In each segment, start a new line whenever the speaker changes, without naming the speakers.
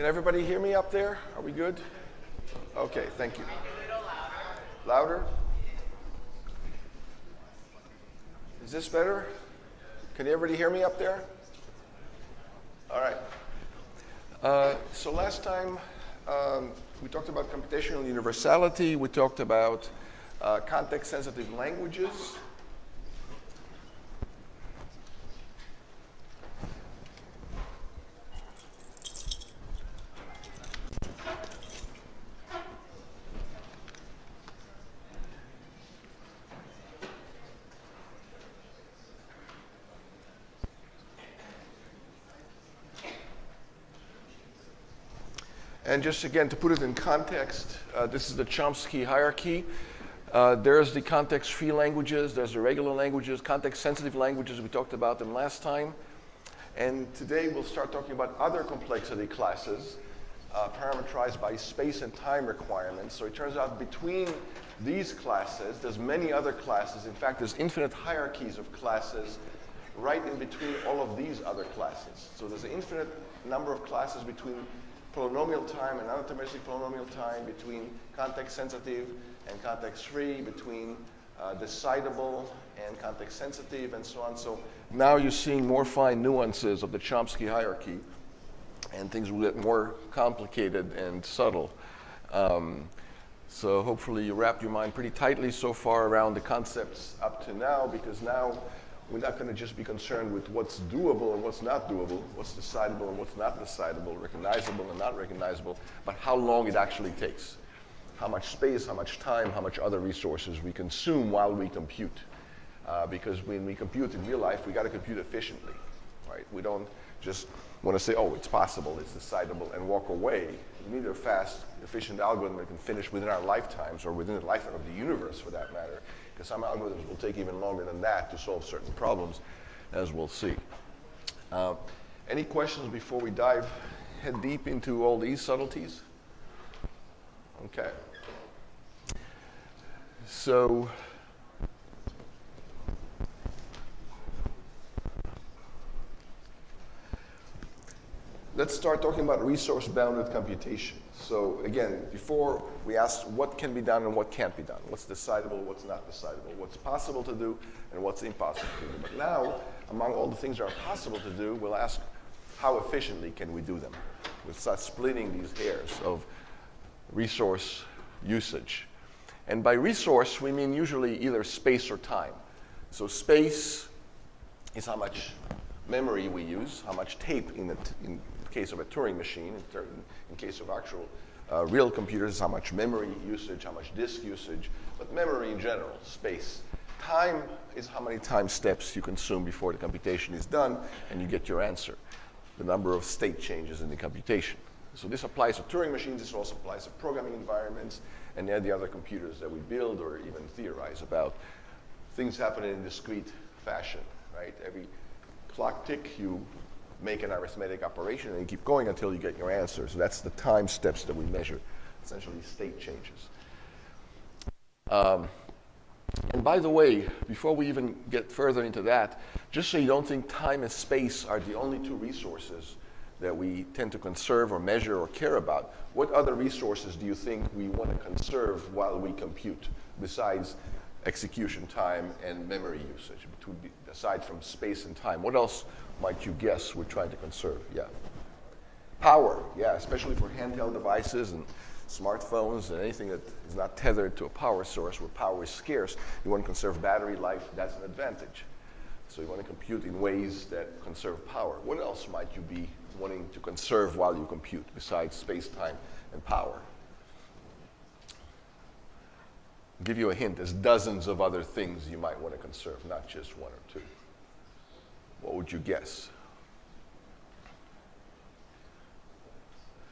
Can everybody hear me up there? Are we good? Okay, thank you. Louder? Is this better? Can everybody hear me up there? All right. So last time we talked about computational universality. We talked about context-sensitive languages. And just again, to put it in context, this is the Chomsky hierarchy. There's the context-free languages, there's the regular languages, context-sensitive languages, we talked about them last time. And today we'll start talking about other complexity classes, parameterized by space and time requirements. So it turns out between these classes, there's many other classes. In fact, there's infinite hierarchies of classes right in between all of these other classes. So there's an infinite number of classes between polynomial time and anatomistic polynomial time, between context-sensitive and context-free, between decidable and context-sensitive, and so on. So now you're seeing more fine nuances of the Chomsky hierarchy, and things will get more complicated and subtle. So hopefully you wrapped your mind pretty tightly so far around the concepts up to now, because now we're not going to just be concerned with what's doable and what's not doable, what's decidable and what's not decidable, recognizable and not recognizable, but how long it actually takes. How much space, how much time, how much other resources we consume while we compute. Because when we compute in real life, we got to compute efficiently, right? We don't just want to say, oh, it's possible, it's decidable, and walk away. We need a fast, efficient algorithm that can finish within our lifetimes, or within the lifetime of the universe, for that matter. Because some algorithms will take even longer than that to solve certain problems, as we'll see. Any questions before we dive head deep into all these subtleties? Okay. So let's start talking about resource-bounded computation. So again, before we asked what can be done and what can't be done, what's decidable, what's not decidable, what's possible to do and what's impossible to do. But now, among all the things that are possible to do, we'll ask how efficiently can we do them? We'll start splitting these hairs of resource usage. And by resource, we mean usually either space or time. So space is how much memory we use, how much tape in case of a Turing machine, in case of actual real computers, how much memory usage, how much disk usage, but memory in general, space. Time is how many time steps you consume before the computation is done and you get your answer, the number of state changes in the computation. So this applies to Turing machines, this also applies to programming environments, and the other computers that we build or even theorize about. Things happen in discrete fashion, right? Every clock tick, you make an arithmetic operation and you keep going until you get your answer. So that's the time steps that we measure, essentially state changes. And by the way, before we even get further into that, just so you don't think time and space are the only two resources that we tend to conserve or measure or care about, what other resources do you think we want to conserve while we compute, besides execution time and memory usage, aside from space and time? What else might you guess we're trying to conserve? Yeah. Power, yeah, especially for handheld devices and smartphones and anything that is not tethered to a power source where power is scarce. You want to conserve battery life, that's an advantage. So you want to compute in ways that conserve power. What else might you be wanting to conserve while you compute besides space, time, and power? I'll give you a hint. There's dozens of other things you might want to conserve, not just one or two. What would you guess?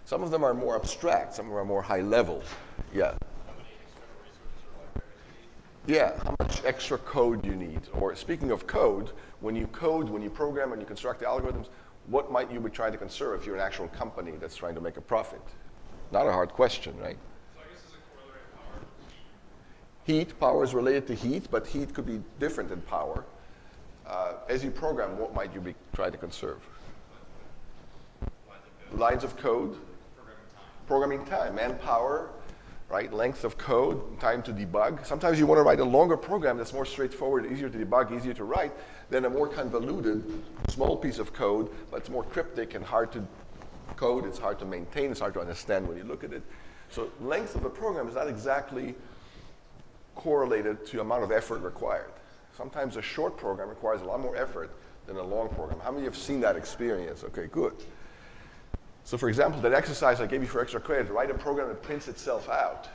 Some of them are more abstract, some of them are more high level. Yeah. Yeah, how much extra code you need. Or speaking of code, when you program, and you construct the algorithms, what might you be trying to conserve if you're an actual company that's trying to make a profit? Not a hard question, right?
So I guess it's a corollary of power.
Heat, power is related to heat, but heat could be different than power. As you program, what might you be trying to conserve?
Lines of code.
Lines of code, Programming time, manpower, right? Length of code, time to debug. Sometimes you want to write a longer program that's more straightforward, easier to debug, easier to write, than a more convoluted, small piece of code, but it's more cryptic and hard to code, it's hard to maintain, it's hard to understand when you look at it. So length of a program is not exactly correlated to amount of effort required. Sometimes a short program requires a lot more effort than a long program. How many have seen that experience? Okay, good. So for example, that exercise I gave you for extra credit, write a program that prints itself out.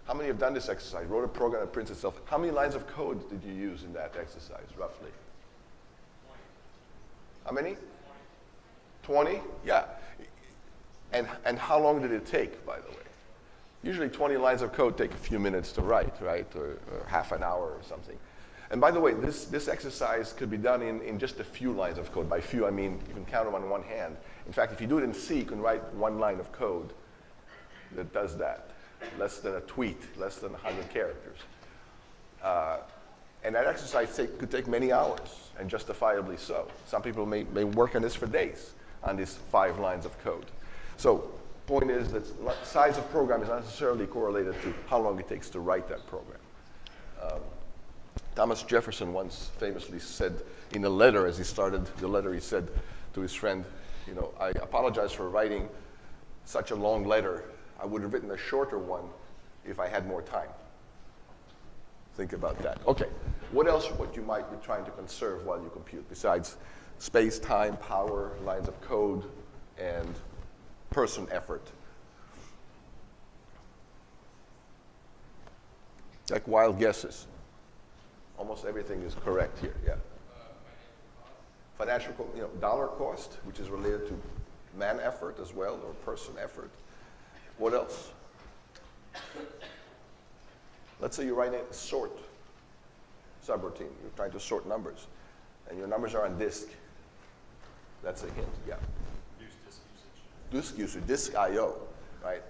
How many have done this exercise? Wrote a program that prints itself. How many lines of code did you use in that exercise, roughly?
20.
How many? 20? Yeah. And how long did it take, by the way? Usually 20 lines of code take a few minutes to write, right? Or half an hour or something. And by the way, this exercise could be done in just a few lines of code. By few, I mean you can count them on one hand. In fact, if you do it in C, you can write one line of code that does that. Less than a tweet, less than 100 characters. And that exercise could take many hours, and justifiably so. Some people may work on this for days, on these 5 lines of code. So point is that size of program is not necessarily correlated to how long it takes to write that program. Thomas Jefferson once famously said in a letter, as he started the letter, he said to his friend, you know, I apologize for writing such a long letter. I would have written a shorter one if I had more time. Think about that. Okay, what else would you might be trying to conserve while you compute, besides space, time, power, lines of code, and person effort? Like wild guesses. Almost everything is correct here, yeah. Financial cost, dollar cost, which is related to man effort as well, or person effort. What else? Let's say you're writing a sort subroutine. You're trying to sort numbers, and your numbers are on disk. That's a hint, yeah. Disk usage, disk I/O, right?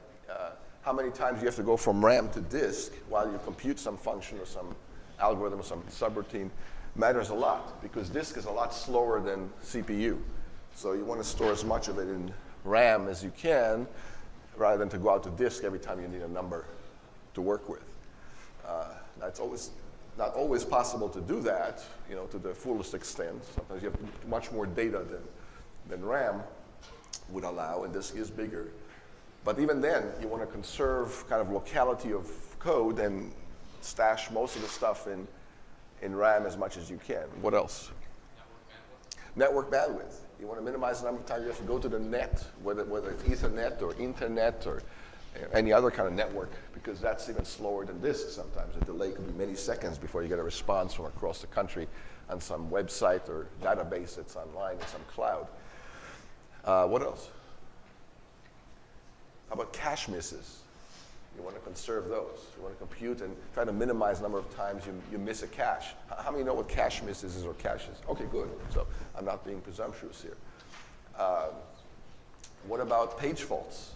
How many times you have to go from RAM to disk while you compute some function or some algorithm or some subroutine matters a lot, because disk is a lot slower than CPU. So you want to store as much of it in RAM as you can, rather than to go out to disk every time you need a number to work with. That's not always possible to do that, to the fullest extent. Sometimes you have much more data than RAM would allow, and disk is bigger. But even then, you want to conserve kind of locality of code and stash most of the stuff in RAM as much as you can. What else? Network bandwidth. You want to minimize the number of times you have to go to the net, whether it's Ethernet or Internet or any other kind of network, because that's even slower than disk sometimes. The delay could be many seconds before you get a response from across the country on some website or database that's online in some cloud. What else? How about cache misses? You want to conserve those. You want to compute and try to minimize the number of times you miss a cache. How many know what cache misses is or caches? Okay, good. So I'm not being presumptuous here. What about page faults?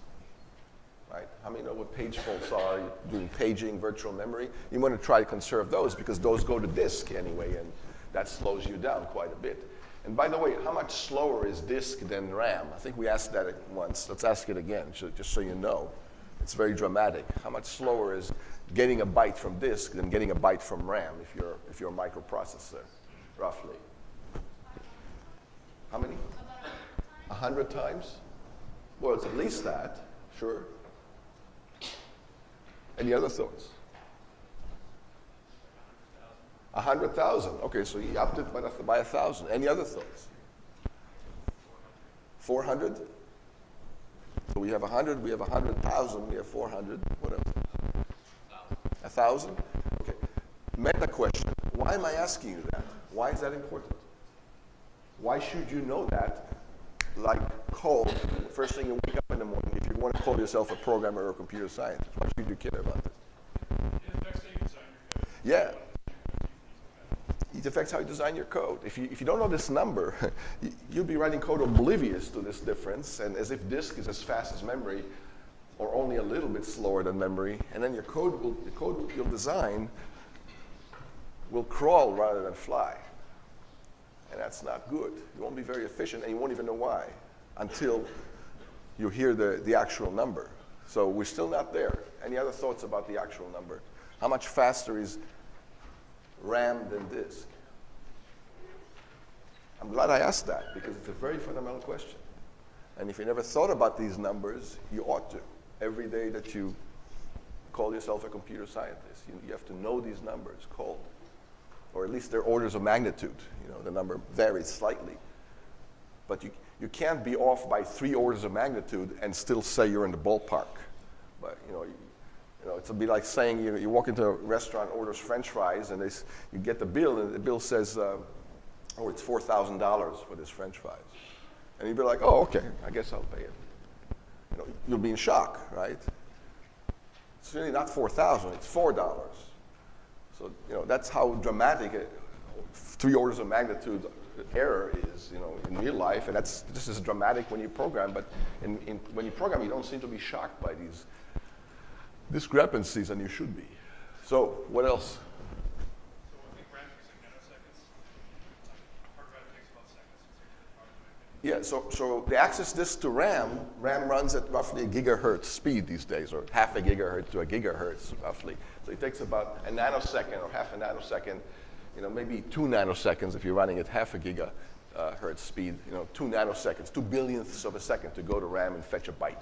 Right? How many know what page faults are? You're doing paging, virtual memory. You want to try to conserve those because those go to disk anyway, and that slows you down quite a bit. And by the way, how much slower is disk than RAM? I think we asked that once. Let's ask it again, just so you know. It's very dramatic. How much slower is getting a byte from disk than getting a byte from RAM if you're a microprocessor, roughly? How many? 100 times? Well, it's at least that, sure. Any other thoughts? 100,000. Okay, so you upped it by 1,000. Any other thoughts? 400? So we have 100, we have 100,000, we have 400. What else? 1,000? Okay. Meta question. Why am I asking you that? Why is that important? Why should you know that? Like code, first thing you wake up in the morning, if you want to call yourself a programmer or a computer scientist, why should you care about this?
It affects how you design your code.
Yeah. It affects how you design your code. If you don't know this number, you'll be writing code oblivious to this difference, and as if disk is as fast as memory, or only a little bit slower than memory, and then the code you'll design will crawl rather than fly. And that's not good. You won't be very efficient, and you won't even know why until you hear the actual number. So we're still not there. Any other thoughts about the actual number? How much faster is RAM than disk? I'm glad I asked that because it's a very fundamental question. And if you never thought about these numbers, you ought to. Every day that you call yourself a computer scientist, you have to know these numbers cold, or at least their orders of magnitude. You know, the number varies slightly. But you can't be off by 3 orders of magnitude and still say you're in the ballpark. But it's a bit like saying you walk into a restaurant, orders French fries, and you get the bill, and the bill says, it's $4,000 for this French fries. And you'd be like, oh, okay, I guess I'll pay it. You'll be in shock, right? It's really not $4,000, it's $4. So, that's how dramatic 3 orders of magnitude error is, in real life. And that's just as dramatic when you program. But when you program, you don't seem to be shocked by these discrepancies, and you should be. So, what else?
So I think RAM takes like nanoseconds. Hard drive takes about seconds.
Yeah, so the access disk to RAM runs at roughly a gigahertz speed these days, or half a gigahertz to a gigahertz roughly. So it takes about a nanosecond or half a nanosecond, maybe 2 nanoseconds if you're running at half a gigahertz speed, 2 nanoseconds, 2 billionths of a second to go to RAM and fetch a byte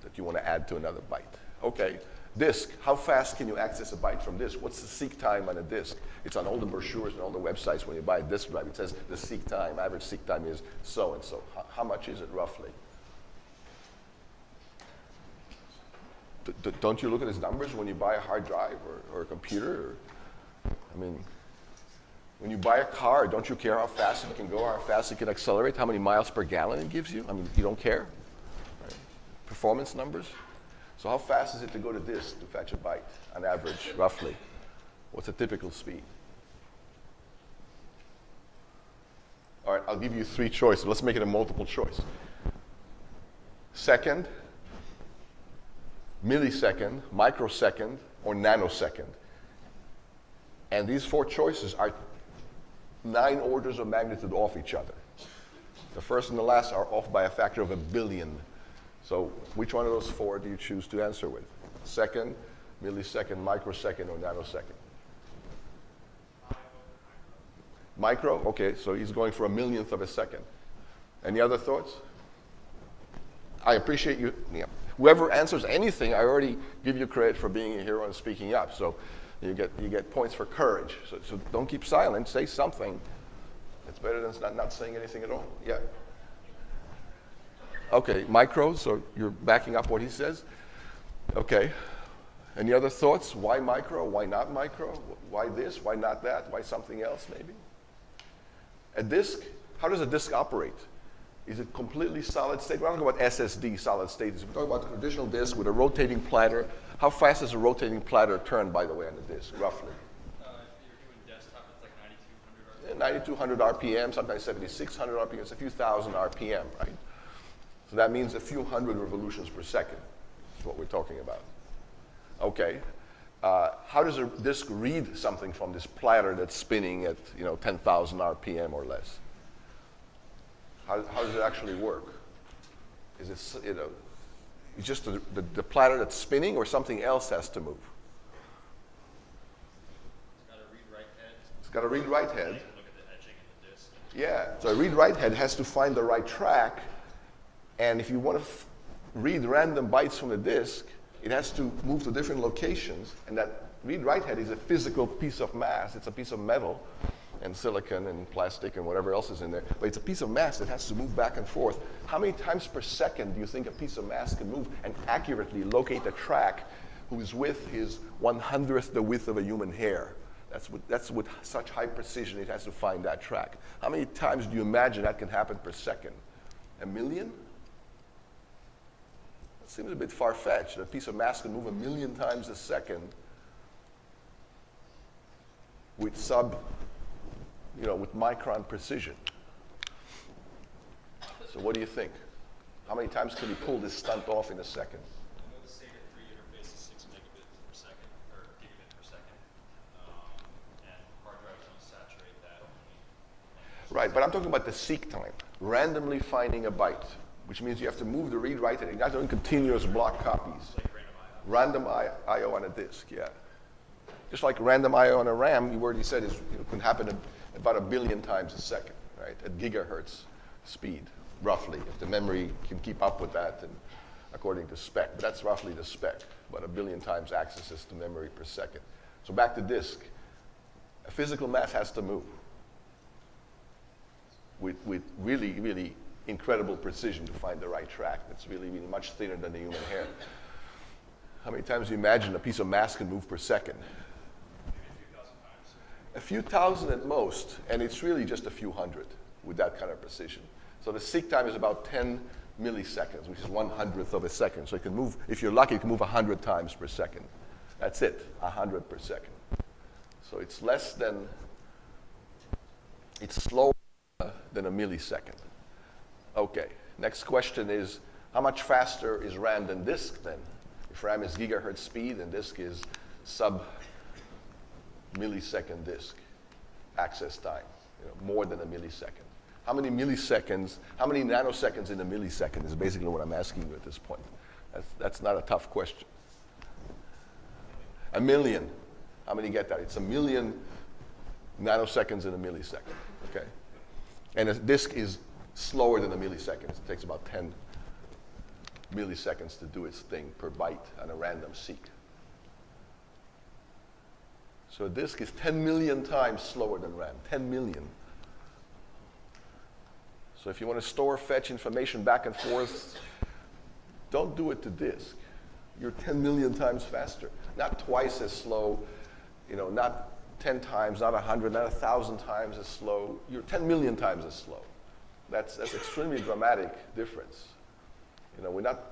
that you want to add to another byte. Okay, disk, how fast can you access a byte from disk? What's the seek time on a disk? It's on all the brochures and all the websites when you buy a disk drive. It says the seek time, average seek time is so and so. How much is it roughly? Don't you look at these numbers when you buy a hard drive or a computer? When you buy a car, don't you care how fast it can go, how fast it can accelerate, how many miles per gallon it gives you? You don't care? Right? Performance numbers? So how fast is it to go to disk to fetch a byte on average, roughly? What's a typical speed? All right, I'll give you 3 choices. Let's make it a multiple choice. Second, millisecond, microsecond, or nanosecond. And these 4 choices are 9 orders of magnitude off each other. The first and the last are off by a factor of 1 billion. So which one of those 4 do you choose to answer with? Second, millisecond, microsecond, or nanosecond? Micro? Okay, so he's going for 1/millionth of a second. Any other thoughts? I appreciate you. Yeah. Whoever answers anything, I already give you credit for being a hero and speaking up. So you get points for courage. So don't keep silent. Say something. It's better than not saying anything at all. Yeah. Okay, micro, so you're backing up what he says? Okay. Any other thoughts? Why micro? Why not micro? Why this? Why not that? Why something else, maybe? A disk, how does a disk operate? Is it completely solid state? We're not talking about SSD solid state. We're talking about a traditional disk with a rotating platter. How fast does a rotating platter turn, by the way, on the disk, roughly?
If you're doing desktop, it's like 9,200 RPM.
9,200 RPM, sometimes 7,600 RPM. It's a few thousand RPM, right? So that means a few hundred revolutions per second is what we're talking about. Okay. How does a disk read something from this platter that's spinning at 10,000 RPM or less? How does it actually work? Is it it's just the platter that's spinning, or something else has to move?
It's got a read-write head.
It's got a read-write head.
You can look at the etching in the disk.
Yeah. So a read-write head has to find the right track, and if you want to read random bytes from the disk, it has to move to different locations, and that read-write head is a physical piece of mass. It's a piece of metal and silicon and plastic and whatever else is in there, but it's a piece of mass that has to move back and forth. How many times per second do you think a piece of mass can move and accurately locate the track whose width is 1/100th the width of a human hair? That's with such high precision it has to find that track. How many times do you imagine that can happen per second? 1 million? It seems a bit far-fetched. A piece of mass can move 1 million times a second with with micron precision. So what do you think? How many times can you pull this stunt off in a second?
I know the SATA 3 interface is 6 megabits per second, or gigabit per second, and hard drives don't saturate that.
Right, but I'm talking about the seek time, randomly finding a byte. which means you have to move the read-write, and you're not doing continuous block copies.
Like random I/O.
Random I/O on a disk, yeah. Just like random I/O on a RAM, you already said can happen about 1 billion times a second, right? At gigahertz speed, roughly, if the memory can keep up with that, and according to spec. But that's roughly the spec, about 1 billion times accesses to memory per second. So back to disk, a physical mass has to move with really, really incredible precision to find the right track. That's really, really much thinner than the human hair. How many times do you imagine a piece of mass can move per second? A few thousand at most, and it's really just a few hundred with that kind of precision. So the seek time is about 10 milliseconds, which is 1/100th of a second. So it can move, if you're lucky, it can move 100 times per second. That's it, 100 per second. So it's slower than a millisecond. Okay, next question is, how much faster is RAM than disk then? If RAM is gigahertz speed and disk is sub-millisecond disk access time, more than a millisecond. How many milliseconds, how many nanoseconds in a millisecond is basically what I'm asking you at this point. That's not a tough question. 1 million. How many get that? It's 1 million nanoseconds in a millisecond, okay? And a disk is slower than a millisecond. It takes about 10 milliseconds to do its thing per byte on a random seek. So a disk is 10 million times slower than RAM, 10 million. So if you want to store, fetch information back and forth, don't do it to disk. You're 10 million times faster. Not twice as slow, not 10 times, not 100, not 1,000 times as slow. You're 10 million times as slow. That's extremely dramatic difference.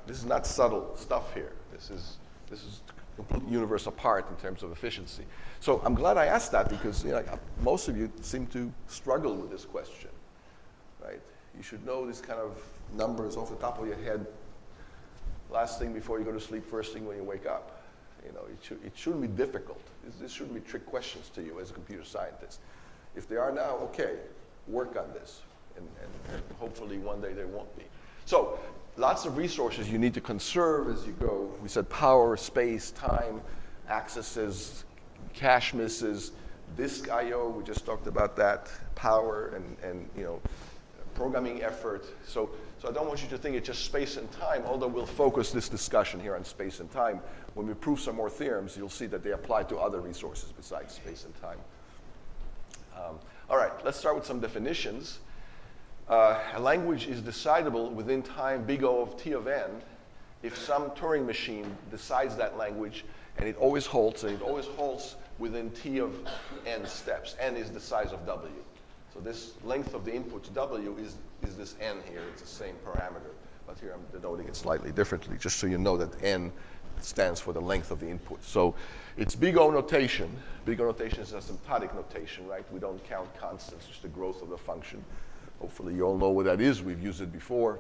This is not subtle stuff here. This is a complete universe apart in terms of efficiency. So I'm glad I asked that because most of you seem to struggle with this question, right? You should know these kind of numbers off the top of your head. Last thing before you go to sleep, first thing when you wake up. It shouldn't be difficult. This shouldn't be trick questions to you as a computer scientist. If they are now, okay, work on this. And hopefully one day there won't be. So lots of resources you need to conserve as you go. We said power, space, time, accesses, cache misses, disk I/O, we just talked about that, power and programming effort. So I don't want you to think it's just space and time, although we'll focus this discussion here on space and time. When we prove some more theorems, you'll see that they apply to other resources besides space and time. All right, let's start with some definitions. A language is decidable within time big O of T of n if some Turing machine decides that language, and it always halts, and it always halts within T of n steps. N is the size of W. So this length of the input W is this n here. It's the same parameter. But here I'm denoting it slightly differently, just so you know that n stands for the length of the input. So it's big O notation. Big O notation is asymptotic notation, right? We don't count constants, just the growth of the function. Hopefully you all know what that is. We've used it before.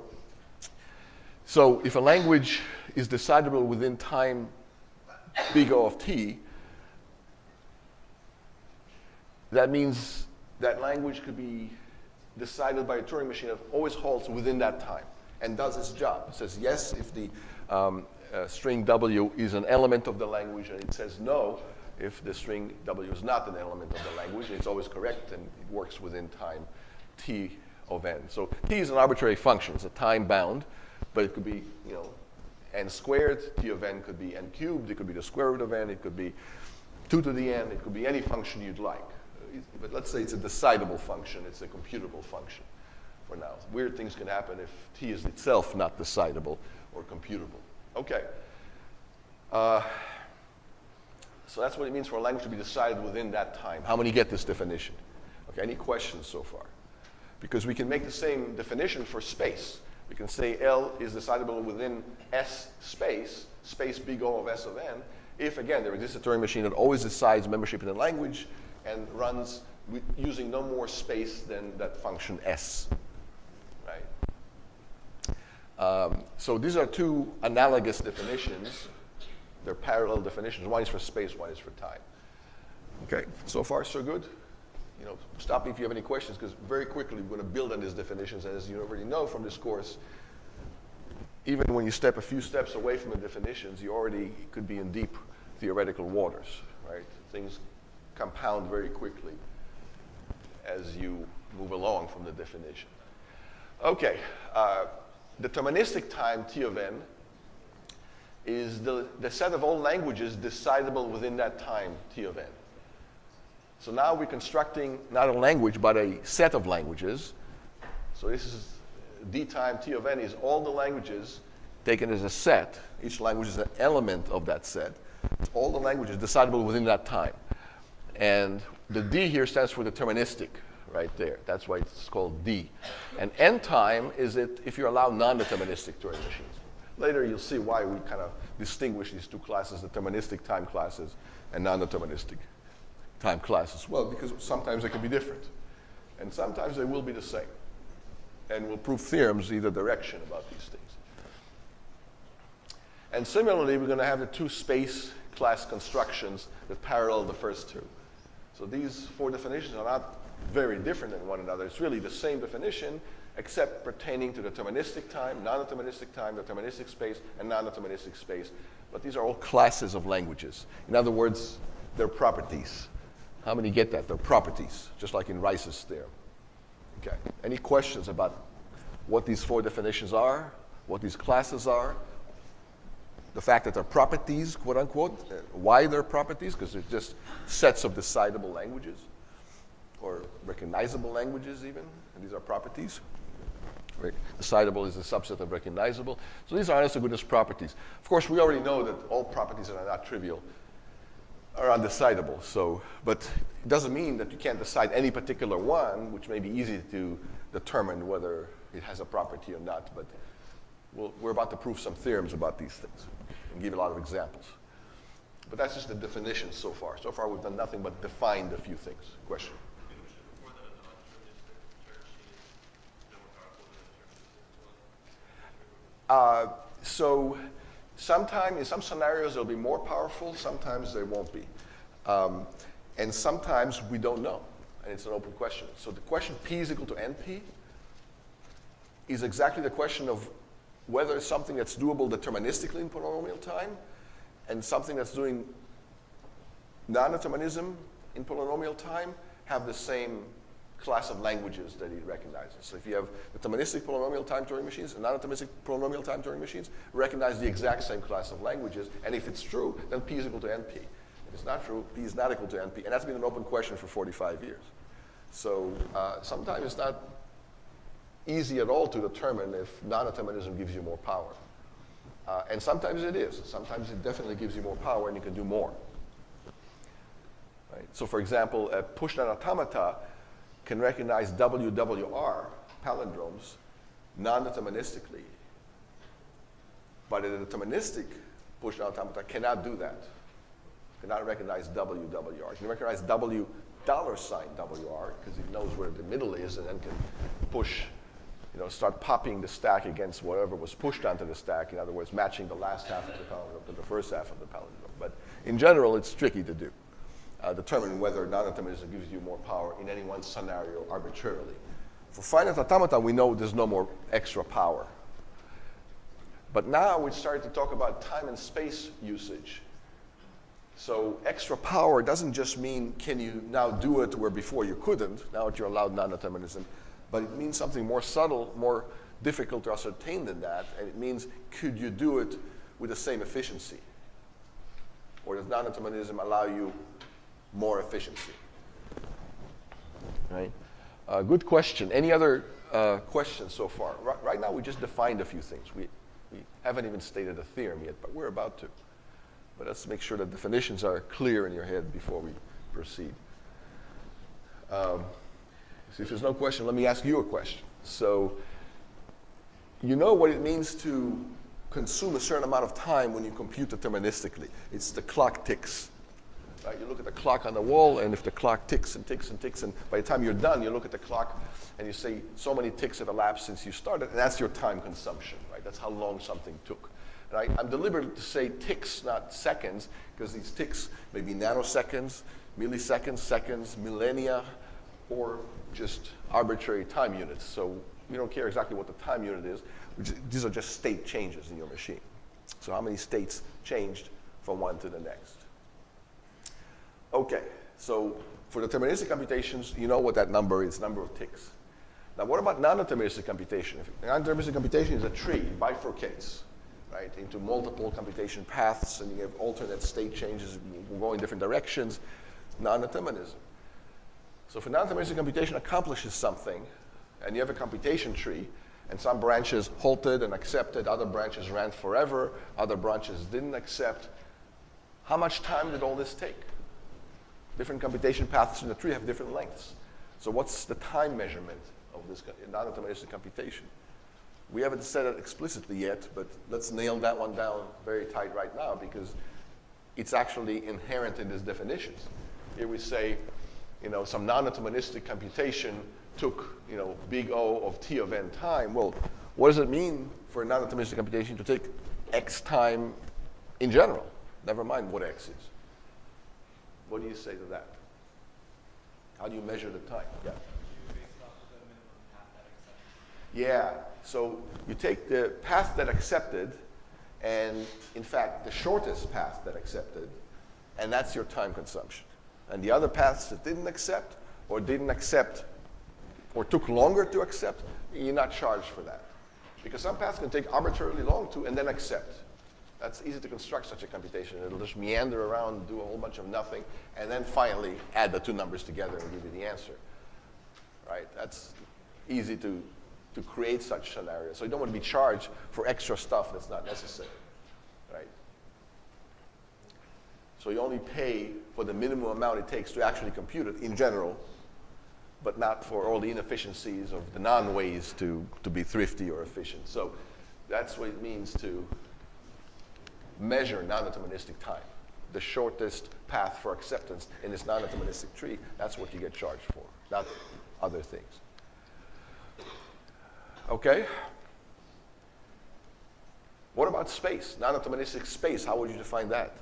So if a language is decidable within time big O of T, that means that language could be decided by a Turing machine that always halts within that time and does its job. It says yes if the string W is an element of the language, and it says no if the string W is not an element of the language. It's always correct, and it works within time T of n. So T is an arbitrary function. It's a time bound, but it could be n squared. T of n could be n cubed. It could be the square root of n. It could be 2 to the n. It could be any function you'd like. But let's say it's a decidable function. It's a computable function for now. Weird things can happen if T is itself not decidable or computable. Okay. So that's what it means for a language to be decided within that time. How many get this definition? Okay, any questions so far? Because we can make the same definition for space. We can say L is decidable within S space, space big O of S of n, if, again, there exists a Turing machine that always decides membership in a language and runs using no more space than that function S, right? So these are two analogous definitions. They're parallel definitions. One is for space, one is for time. Okay, so far so good? Stop me if you have any questions, because very quickly we're going to build on these definitions. As you already know from this course, even when you step a few steps away from the definitions, you already could be in deep theoretical waters, right? Things compound very quickly as you move along from the definition. Okay, deterministic time, T of n, is the set of all languages decidable within that time, T of n. So now we're constructing not a language, but a set of languages. So this is d time T of n is all the languages taken as a set. Each language is an element of that set. It's all the languages decidable within that time. And the d here stands for deterministic, right there. That's why it's called d. And n time is it if you allow non-deterministic Turing machines. Later you'll see why we kind of distinguish these two classes, deterministic time classes and non-deterministic time classes. Well, because sometimes they can be different. And sometimes they will be the same. And we'll prove theorems either direction about these things. And similarly, we're going to have the two space class constructions that parallel the first two. So these four definitions are not very different than one another. It's really the same definition, except pertaining to deterministic time, deterministic space, and non-deterministic space. But these are all classes of languages. In other words, they're properties. How many get that? They're properties, just like in Rice's theorem. Okay. Any questions about what these four definitions are, what these classes are, the fact that they're properties, quote unquote, why they're properties, because they're just sets of decidable languages, or recognizable languages even, and these are properties. Decidable is a subset of recognizable. So these are honest to goodness properties. Of course, we already know that all properties that are not trivial are undecidable. So, but it doesn't mean that you can't decide any particular one, which may be easy to determine whether it has a property or not. But we're about to prove some theorems about these things and give a lot of examples. But that's just the definition so far. So far, we've done nothing but defined a few things. Question? So sometimes, in some scenarios, they'll be more powerful. Sometimes they won't be. And sometimes we don't know. And it's an open question. So the question P is equal to NP is exactly the question of whether something that's doable deterministically in polynomial time and something that's doing non-determinism in polynomial time have the same class of languages that it recognizes. So if you have deterministic polynomial time Turing machines and non-deterministic polynomial time Turing machines, recognize the exact same class of languages. And if it's true, then P is equal to NP. If it's not true, P is not equal to NP. And that's been an open question for 45 years. So sometimes it's not easy at all to determine if non-determinism gives you more power. And sometimes it is. Sometimes it definitely gives you more power and you can do more. Right? So for example, a push-down automata can recognize WWR palindromes non-deterministically. But a deterministic push-down automata cannot do that. Cannot recognize WWR. It can recognize $WR because it knows where the middle is and then can push, start popping the stack against whatever was pushed onto the stack. In other words, matching the last half of the palindrome to the first half of the palindrome. But in general, it's tricky to do. Determine whether non-determinism gives you more power in any one scenario arbitrarily. For finite automata, we know there's no more extra power. But now we're starting to talk about time and space usage. So extra power doesn't just mean can you now do it where before you couldn't, now that you're allowed non-determinism, but it means something more subtle, more difficult to ascertain than that, and it means could you do it with the same efficiency? Or does non-determinism allow you more efficiency? Right? Good question. Any other questions so far? Right now, we just defined a few things. We haven't even stated a theorem yet, but we're about to. But let's make sure that definitions are clear in your head before we proceed. So if there's no question, let me ask you a question. So you know what it means to consume a certain amount of time when you compute deterministically. It's the clock ticks. Right? You look at the clock on the wall, and if the clock ticks and ticks and ticks, and by the time you're done, you look at the clock, and you say, so many ticks have elapsed since you started, and that's your time consumption, right? That's how long something took. And I'm deliberate to say ticks, not seconds, because these ticks may be nanoseconds, milliseconds, seconds, millennia, or just arbitrary time units. So we don't care exactly what the time unit is. These are just state changes in your machine. So how many states changed from one to the next? Okay, so for deterministic computations, you know what that number is, number of ticks. Now what about non-deterministic computation? Non-deterministic computation is a tree, it bifurcates, right, into multiple computation paths, and you have alternate state changes, will go in different directions, non-determinism. So if a non-deterministic computation accomplishes something, and you have a computation tree, and some branches halted and accepted, other branches ran forever, other branches didn't accept, how much time did all this take? Different computation paths in the tree have different lengths. So what's the time measurement of this non-deterministic computation? We haven't said it explicitly yet, but let's nail that one down very tight right now, because it's actually inherent in these definitions. Here we say, some non-deterministic computation took, big O of t of n time. Well, what does it mean for a non-deterministic computation to take x time in general? Never mind what x is. What do you say to that? How do you measure the time? Yeah. Yeah, so you take the path that accepted, and in fact, the shortest path that accepted, and that's your time consumption. And the other paths that didn't accept, or took longer to accept, you're not charged for that. Because some paths can take arbitrarily long to, and then accept. That's easy to construct such a computation. It'll just meander around, do a whole bunch of nothing, and then finally add the two numbers together and give you the answer. Right? That's easy to create such scenarios. So you don't want to be charged for extra stuff that's not necessary. Right? So you only pay for the minimum amount it takes to actually compute it in general, but not for all the inefficiencies of the non-ways to be thrifty or efficient. So that's what it means to measure non-deterministic time. The shortest path for acceptance in this non-deterministic tree, that's what you get charged for, not other things. Okay? What about space? Non-deterministic space, how would you define that?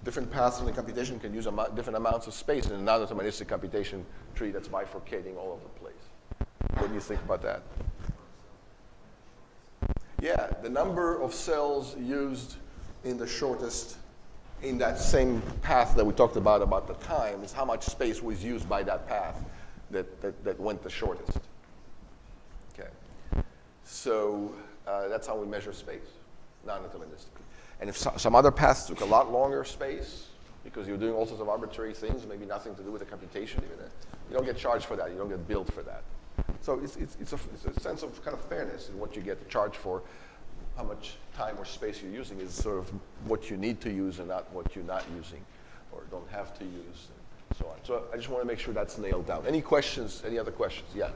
Different paths in the computation can use different amounts of space in a non-deterministic computation tree that's bifurcating all over the place. What do you think about that? Yeah, the number of cells used in the shortest, in that same path that we talked about the time, is how much space was used by that path that went the shortest. Okay, so that's how we measure space, non-deterministically. And if some other paths took a lot longer space, because you're doing all sorts of arbitrary things, maybe nothing to do with the computation even, you don't get charged for that, you don't get billed for that. So it's a sense of kind of fairness in what you get charged for. How much time or space you're using is sort of what you need to use and not what you're not using or don't have to use and so on. So I just want to make sure that's nailed down. Any questions? Any other questions? Yeah.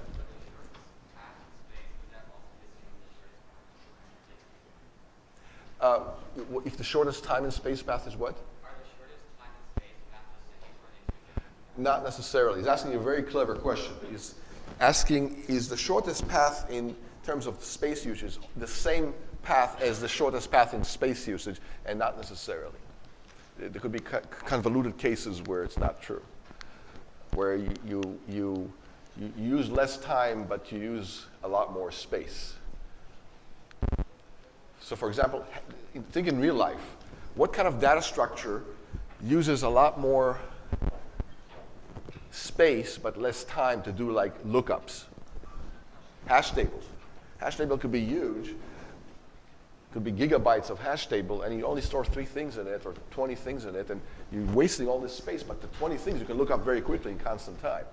If the shortest time and space path is what?
Are the shortest time and space paths the same, or are they two different?
Not necessarily. He's asking you a very clever question. He's asking, is the shortest path in terms of space usage the same path as the shortest path in space usage? And not necessarily. There could be convoluted cases where it's not true, where you use less time, but you use a lot more space. So for example, think in real life, what kind of data structure uses a lot more space but less time to do like lookups? Hash tables. Hash table could be huge, could be gigabytes of hash table, and you only store 3 things in it or 20 things in it, and you're wasting all this space, but the 20 things you can look up very quickly in constant time.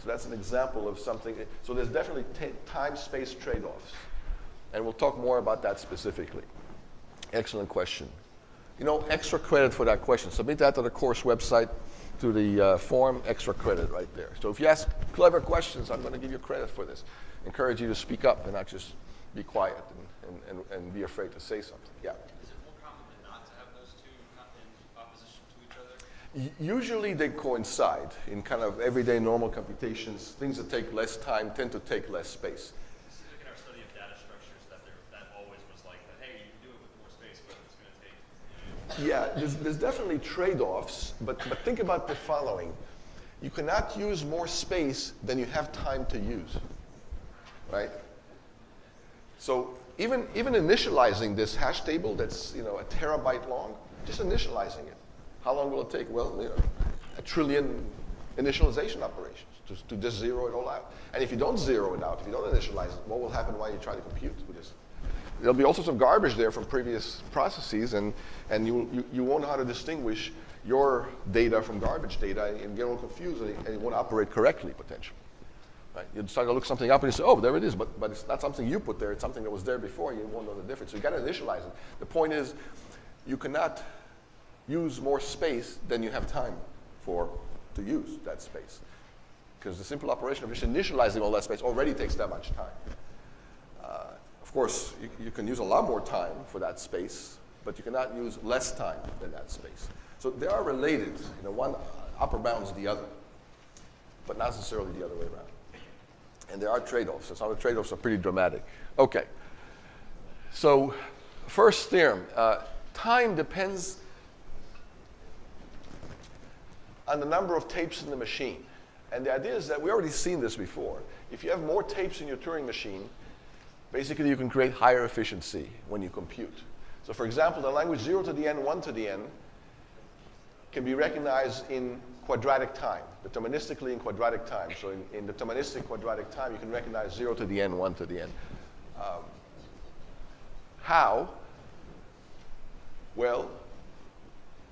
So that's an example of something. So there's definitely time-space trade-offs. And we'll talk more about that specifically. Excellent question. Extra credit for that question. Submit that to the course website, to the form, extra credit right there. So if you ask clever questions, I'm going to give you credit for this. Encourage you to speak up and not just be quiet and be afraid to say something. Yeah.
Is it more common than not to have those two in opposition to each other?
Usually they coincide in kind of everyday normal computations. Things that take less time tend to take less space.
In our study of data structures, that always was like that. Hey, you can do it with more space, but it's going to take.
Yeah, there's definitely trade-offs, but think about the following. You cannot use more space than you have time to use, right? So even initializing this hash table that's a terabyte long, just initializing it, how long will it take? Well, a trillion initialization operations to just zero it all out. And if you don't zero it out, if you don't initialize it, what will happen while you try to compute with this? There'll be all sorts of garbage there from previous processes, and you won't know how to distinguish your data from garbage data, and get all confused, and it won't operate correctly, potentially. Right? You'd start to look something up, and you say, oh, there it is, but it's not something you put there, it's something that was there before, and you won't know the difference. So you got to initialize it. The point is, you cannot use more space than you have time to use that space. Because the simple operation of just initializing all that space already takes that much time. Of course, you can use a lot more time for that space, but you cannot use less time than that space. So they are related. One upper bounds the other, but not necessarily the other way around. And there are trade-offs, and some of the trade-offs are pretty dramatic. Okay, so first theorem, time depends on the number of tapes in the machine. And the idea is that we already seen this before. If you have more tapes in your Turing machine, basically you can create higher efficiency when you compute. So for example, the language 0 to the n, 1 to the n can be recognized in quadratic time, deterministically in quadratic time. So in deterministic quadratic time, you can recognize 0 to the n, 1 to the n. How? Well,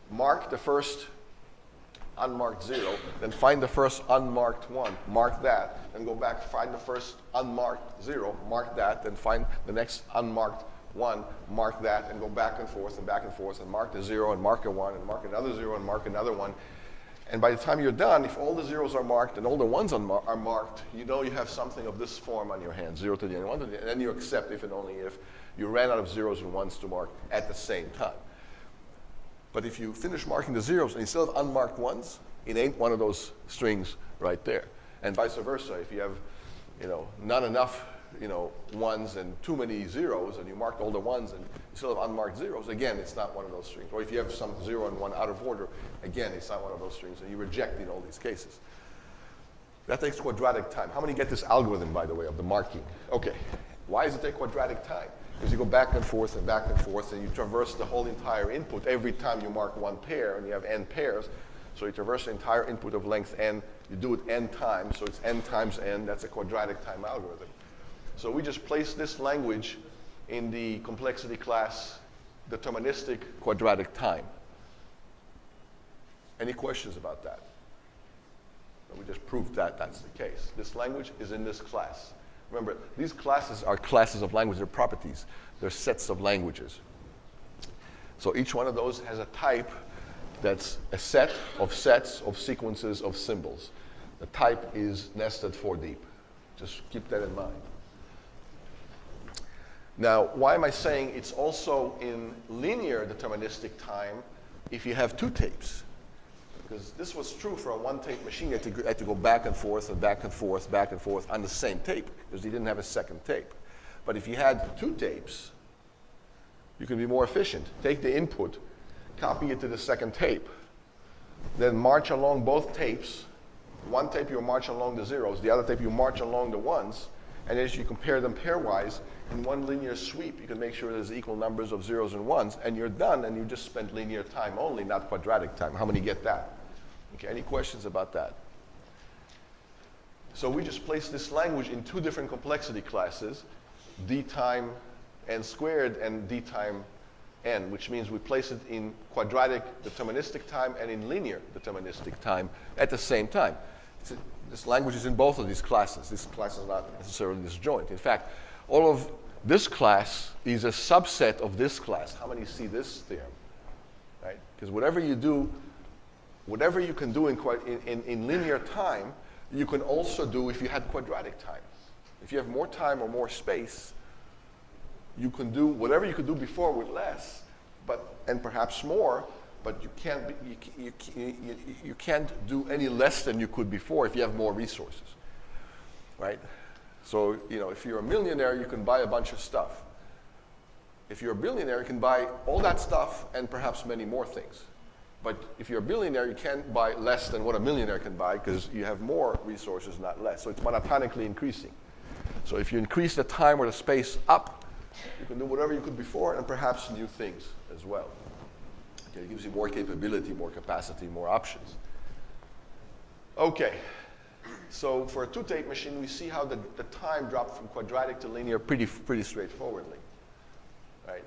mark the first unmarked 0, then find the first unmarked 1, mark that, then go back, find the first unmarked 0, mark that, then find the next unmarked 1, mark that, and go back and forth, and mark the 0, and mark a 1, and mark another 0, and mark another 1. And by the time you're done, if all the 0s are marked and all the 1s are marked, you know you have something of this form on your hands, 0 to the n, 1 to the n, and then you accept if and only if you ran out of 0s and 1s to mark at the same time. But if you finish marking the 0s and you still have unmarked 1s, it ain't one of those strings right there. And vice versa, if you have not enough 1s and too many 0s, and you marked all the 1s and you still have unmarked 0s, again, it's not one of those strings. Or if you have some 0 and 1 out of order, again, it's not one of those strings, and you reject in all these cases. That takes quadratic time. How many get this algorithm, by the way, of the marking? Okay, why does it take quadratic time? Because you go back and forth, and you traverse the whole entire input every time you mark one pair, and you have n pairs. So you traverse the entire input of length n. You do it n times, so it's n times n. That's a quadratic time algorithm. So we just place this language in the complexity class deterministic quadratic time. Any questions about that? We just proved that that's the case. This language is in this class. Remember, these classes are classes of language. They're properties. They're sets of languages. So each one of those has a type that's a set of sets of sequences of symbols. The type is nested for deep. Just keep that in mind. Now, why am I saying it's also in linear deterministic time if you have two tapes? Because this was true for a one-tape machine. You had to go back and forth and back and forth, back and forth on the same tape because you didn't have a second tape. But if you had two tapes, you can be more efficient. Take the input, copy it to the second tape, then march along both tapes. One tape you march along the 0s, the other tape you march along the 1s, and as you compare them pairwise, in one linear sweep, you can make sure there's equal numbers of 0s and 1s, and you're done, and you just spent linear time only, not quadratic time. How many get that? Okay, any questions about that? So we just place this language in two different complexity classes, d time n squared and d time n, which means we place it in quadratic deterministic time and in linear deterministic time at the same time. This language is in both of these classes. This class is not necessarily disjoint. In fact, all of this class is a subset of this class. How many see this theorem? Right? Because whatever you do, whatever you can do in linear time, you can also do if you had quadratic time. If you have more time or more space, you can do whatever you could do before with less, and perhaps more, but you can't do any less than you could before if you have more resources, right? So, if you're a millionaire, you can buy a bunch of stuff. If you're a billionaire, you can buy all that stuff and perhaps many more things. But if you're a billionaire, you can't buy less than what a millionaire can buy because you have more resources, not less. So it's monotonically increasing. So if you increase the time or the space up, You can do whatever you could before and perhaps new things as well. Okay, it gives you more capability, more capacity, more options. Okay, so for a two-tape machine, we see how the time dropped from quadratic to linear pretty straightforwardly, right?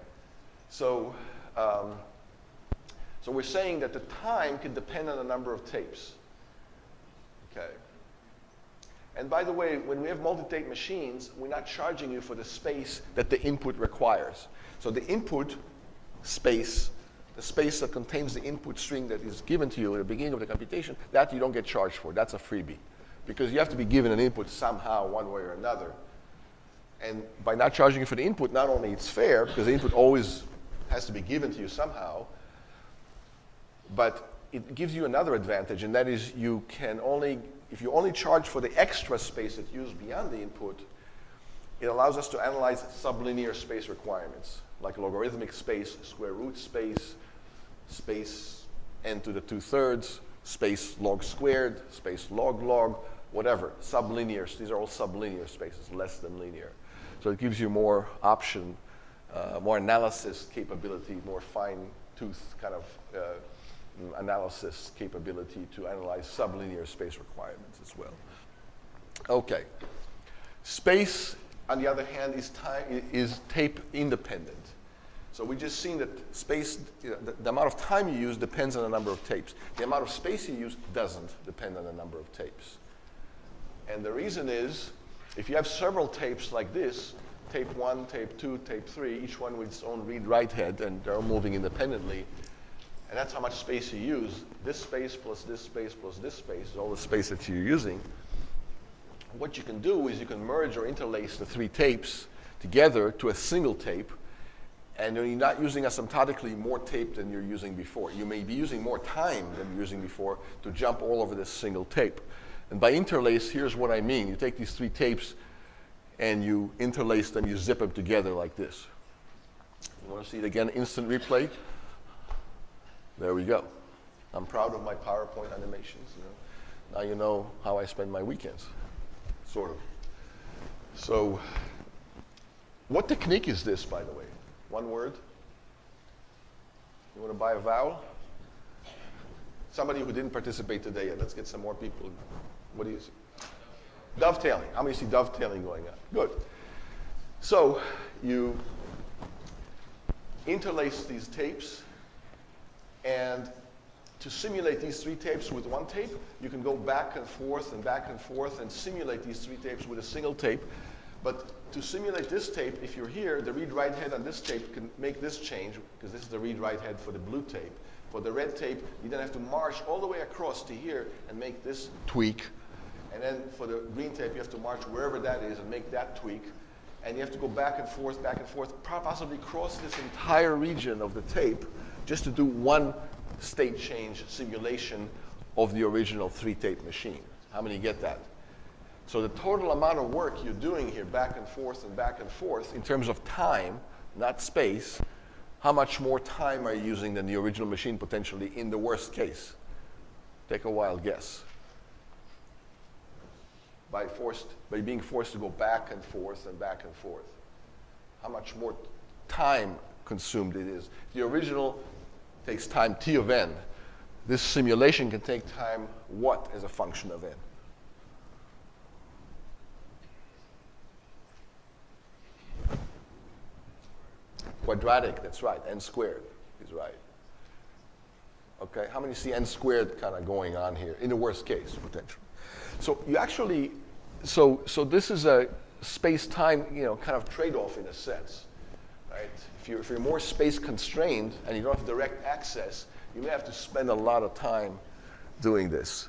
So, so we're saying that the time can depend on the number of tapes, okay? And by the way, when we have multi-tape machines, we're not charging you for the space that the input requires. So the input space, the space that contains the input string that is given to you at the beginning of the computation, that you don't get charged for. That's a freebie. Because you have to be given an input somehow, one way or another. And by not charging you for the input, not only it's fair, because the input always has to be given to you somehow, but it gives you another advantage, and that is you can only, if you only charge for the extra space that's used beyond the input, it allows us to analyze sublinear space requirements, like logarithmic space, square root space, space n to the 2/3, space log squared, space log log, whatever, sublinear. These are all sublinear spaces, less than linear. So it gives you more option, more analysis capability, more fine-tooth kind of analysis capability to analyze sublinear space requirements as well. Okay. Space, on the other hand, is tape independent. So we just seen that space, the amount of time you use depends on the number of tapes. The amount of space you use doesn't depend on the number of tapes. And the reason is, if you have several tapes like this, tape 1, tape 2, tape 3, each one with its own read-write head, and they're all moving independently, and that's how much space you use. This space plus this space plus this space is all the space that you're using. What you can do is you can merge or interlace the three tapes together to a single tape, and you're not using asymptotically more tape than you're using before. You may be using more time than you're using before to jump all over this single tape. And by interlace, here's what I mean. You take these three tapes and you interlace them, you zip them together like this. You want to see it again, instant replay? There we go. I'm proud of my PowerPoint animations. Now you know how I spend my weekends, sort of. So what technique is this, by the way? One word? You want to buy a vowel? Somebody who didn't participate today yet. Let's get some more people. What do you see? Dovetailing. How many see dovetailing going on? Good. So you interlace these tapes, and to simulate these three tapes with one tape, you can go back and forth and simulate these three tapes with a single tape. But to simulate this tape, if you're here, the read-write head on this tape can make this change, because this is the read-write head for the blue tape. For the red tape, you then have to march all the way across to here and make this tweak. And then for the green tape, you have to march wherever that is and make that tweak. And you have to go back and forth, possibly cross this entire region of the tape just to do one state change simulation of the original three-tape machine. How many get that? So the total amount of work you're doing here back and forth in terms of time, not space, how much more time are you using than the original machine potentially in the worst case? Take a wild guess. By being forced to go back and forth. How much more time consumed it is. The original takes time t of n. This simulation can take time what as a function of n? Quadratic, that's right. N squared is right. Okay, how many see n squared kind of going on here in the worst case, potentially? So you actually, so this is a space-time, kind of trade-off in a sense, right? If you're more space constrained and you don't have direct access, you may have to spend a lot of time doing this.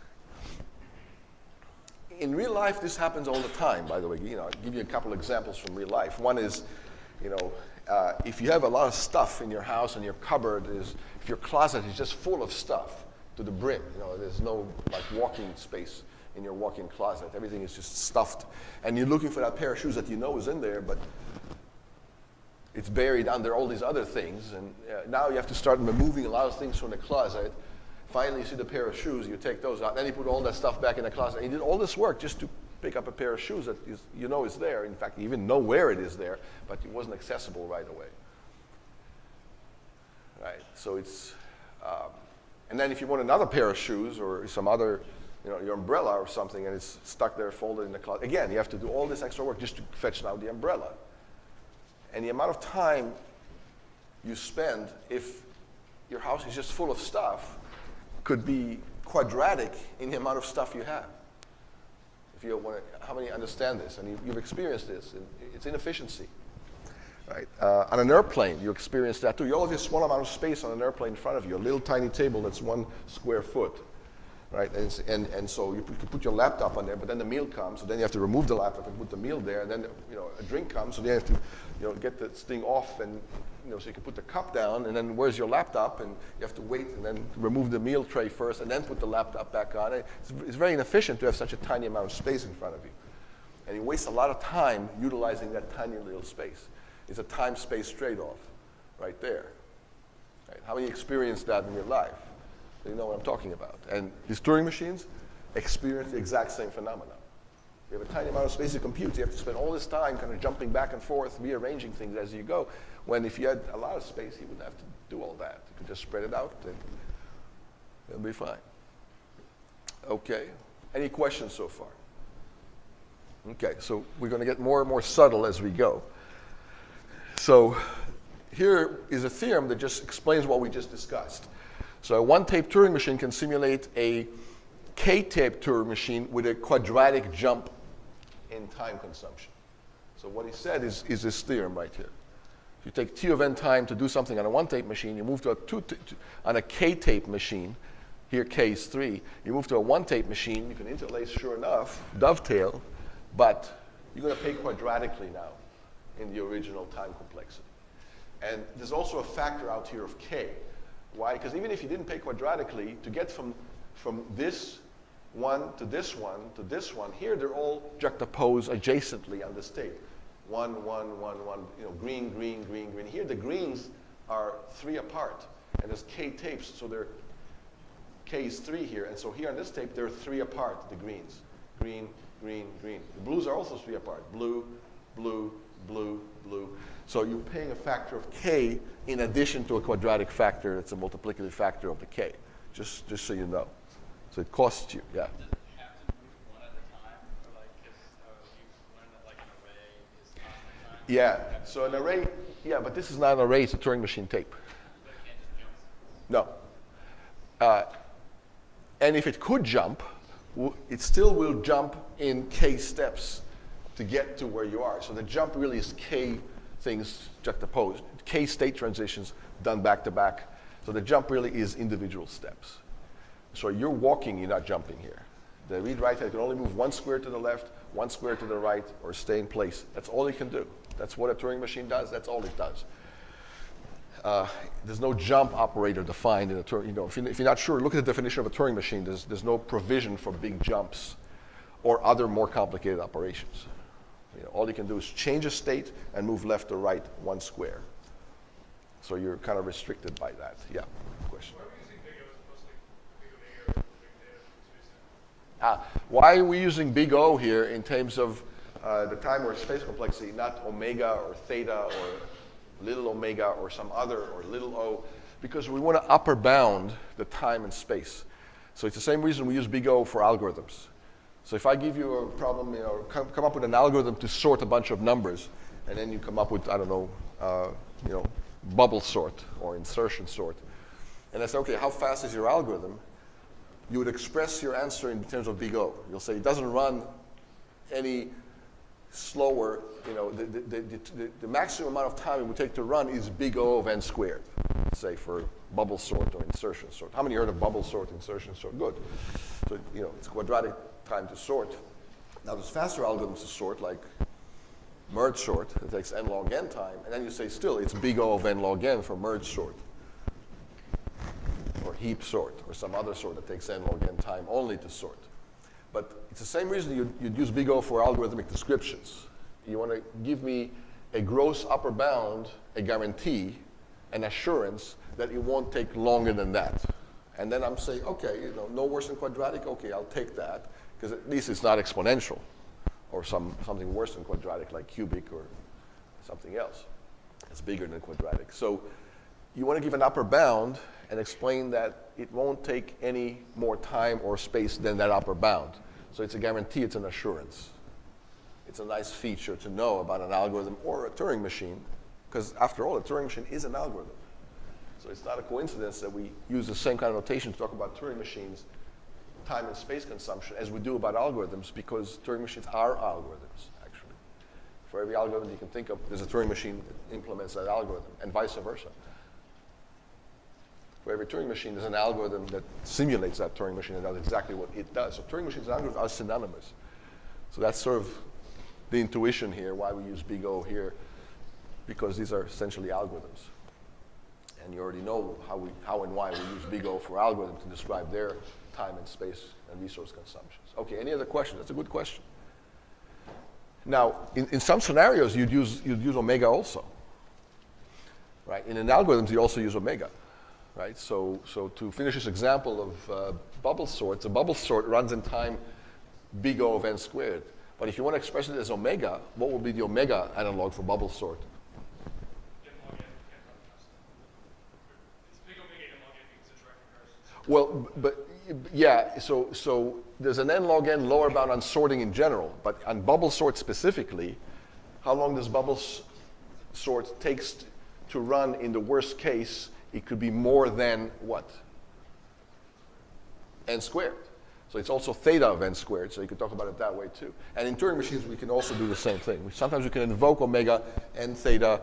In real life, this happens all the time, by the way. I'll give you a couple examples from real life. One is, if you have a lot of stuff in your house and your cupboard if your closet is just full of stuff to the brim, there's no walking space in your walk-in closet. Everything is just stuffed. And you're looking for that pair of shoes that you know is in there, but it's buried under all these other things. And now you have to start removing a lot of things from the closet. Finally, you see the pair of shoes, you take those out. Then you put all that stuff back in the closet. And you did all this work just to pick up a pair of shoes that you know is there. In fact, you even know where it is there, but it wasn't accessible right away. Right, so it's, and then if you want another pair of shoes or some other, your umbrella or something, and it's stuck there folded in the closet, again, you have to do all this extra work just to fetch out the umbrella. And the amount of time you spend if your house is just full of stuff could be quadratic in the amount of stuff you have. If you want to, how many understand this? And you've experienced this. It's inefficiency. Right? On an airplane, you experience that too. You all have a small amount of space on an airplane in front of you, a little tiny table that's 1 square foot. Right? And so you put your laptop on there, but then the meal comes, so then you have to remove the laptop and put the meal there, and then a drink comes, so then you have to get this thing off, and so you can put the cup down, and then where's your laptop, and you have to wait and then remove the meal tray first, and then put the laptop back on. It's very inefficient to have such a tiny amount of space in front of you, and you waste a lot of time utilizing that tiny little space. It's a time-space trade-off, right there. Right? How many experience that in your life? You know what I'm talking about. And these Turing machines experience the exact same phenomenon. You have a tiny amount of space to compute. You have to spend all this time kind of jumping back and forth, rearranging things as you go. When if you had a lot of space, you wouldn't have to do all that. You could just spread it out, and it'll be fine. Okay. Any questions so far? Okay, so we're going to get more and more subtle as we go. So here is a theorem that just explains what we just discussed. So a one-tape Turing machine can simulate a k-tape Turing machine with a quadratic jump in time consumption. So what he said is this theorem right here. If you take t of n time to do something on a one-tape machine, you move to on a k-tape machine, here k is 3, you move to a one-tape machine, you can interlace, sure enough, dovetail, but you're going to pay quadratically now in the original time complexity. And there's also a factor out here of k. Why? Because even if you didn't pay quadratically, to get from this one to this one to this one, here they're all juxtaposed adjacently on this tape. 1, 1, 1, 1, green, green, green, green. Here the greens are 3 apart, and there's k tapes, so k is 3 here, and so here on this tape they're 3 apart, the greens. Green, green, green. The blues are also 3 apart. Blue, blue, blue, blue. So you're paying a factor of k in addition to a quadratic factor that's a multiplicative factor of the k, just so you know. So it costs you, yeah.
Does it have to move one at a time? Or because you learned that an array is constant time?
Yeah, so an array, but this is not an array, it's a Turing machine tape.
But it can't just jump?
No. And if it could jump, it still will jump in k steps to get to where you are. So the jump really is k things juxtaposed, k state transitions done back to back. So the jump really is individual steps. So you're walking, you're not jumping here. The read-write head can only move 1 square to the left, 1 square to the right, or stay in place. That's all it can do. That's what a Turing machine does. That's all it does. There's no jump operator defined in a Turing. If you're not sure, look at the definition of a Turing machine. There's no provision for big jumps or other more complicated operations. All you can do is change a state and move left or right 1 square. So you're kind of restricted by that. Yeah, question. Why are we using big O here in terms of the time or space complexity, not omega or theta or little omega or some other or little o? Because we want to upper bound the time and space. So it's the same reason we use big O for algorithms. So if I give you a problem, come up with an algorithm to sort a bunch of numbers, and then you come up with, I don't know, bubble sort or insertion sort. And I say, okay, how fast is your algorithm? You would express your answer in terms of big O. You'll say it doesn't run any slower. The maximum amount of time it would take to run is big O of n squared, say for bubble sort or insertion sort. How many heard of bubble sort, insertion sort? Good. So it's quadratic time to sort. Now there's faster algorithms to sort, like merge sort. It takes n log n time, and then you say still it's big O of n log n for merge sort, or heap sort, or some other sort that takes n log n time only to sort. But it's the same reason you'd use big O for algorithmic descriptions. You want to give me a gross upper bound, a guarantee, an assurance that it won't take longer than that. And then I'm saying, okay, no worse than quadratic, okay, I'll take that, because at least it's not exponential. or something worse than quadratic, like cubic or something else. It's bigger than quadratic. So you want to give an upper bound and explain that it won't take any more time or space than that upper bound. So it's a guarantee, it's an assurance. It's a nice feature to know about an algorithm or a Turing machine, because after all, a Turing machine is an algorithm. So it's not a coincidence that we use the same kind of notation to talk about Turing machines, time and space consumption, as we do about algorithms, because Turing machines are algorithms, actually. For every algorithm you can think of, there's a Turing machine that implements that algorithm, and vice versa. For every Turing machine, there's an algorithm that simulates that Turing machine and does exactly what it does. So Turing machines and algorithms are synonymous. So that's sort of the intuition here, why we use big O here, because these are essentially algorithms. And you already know how and why we use big O for algorithms to describe their time and space and resource consumptions. Okay, any other questions? That's a good question. Now, in some scenarios, you'd use omega also, right? In algorithms, you also use omega, right? So to finish this example of bubble sorts, a bubble sort runs in time big O of n squared. But if you want to express it as omega, what would be the omega analog for bubble sort? Well, but yeah, so there's an n log n lower bound on sorting in general, but on bubble sort specifically, how long does bubble sort takes to run in the worst case? It could be more than what? N squared. So it's also theta of n squared, so you can talk about it that way too. And in Turing machines, we can also do the same thing. Sometimes we can invoke omega and theta,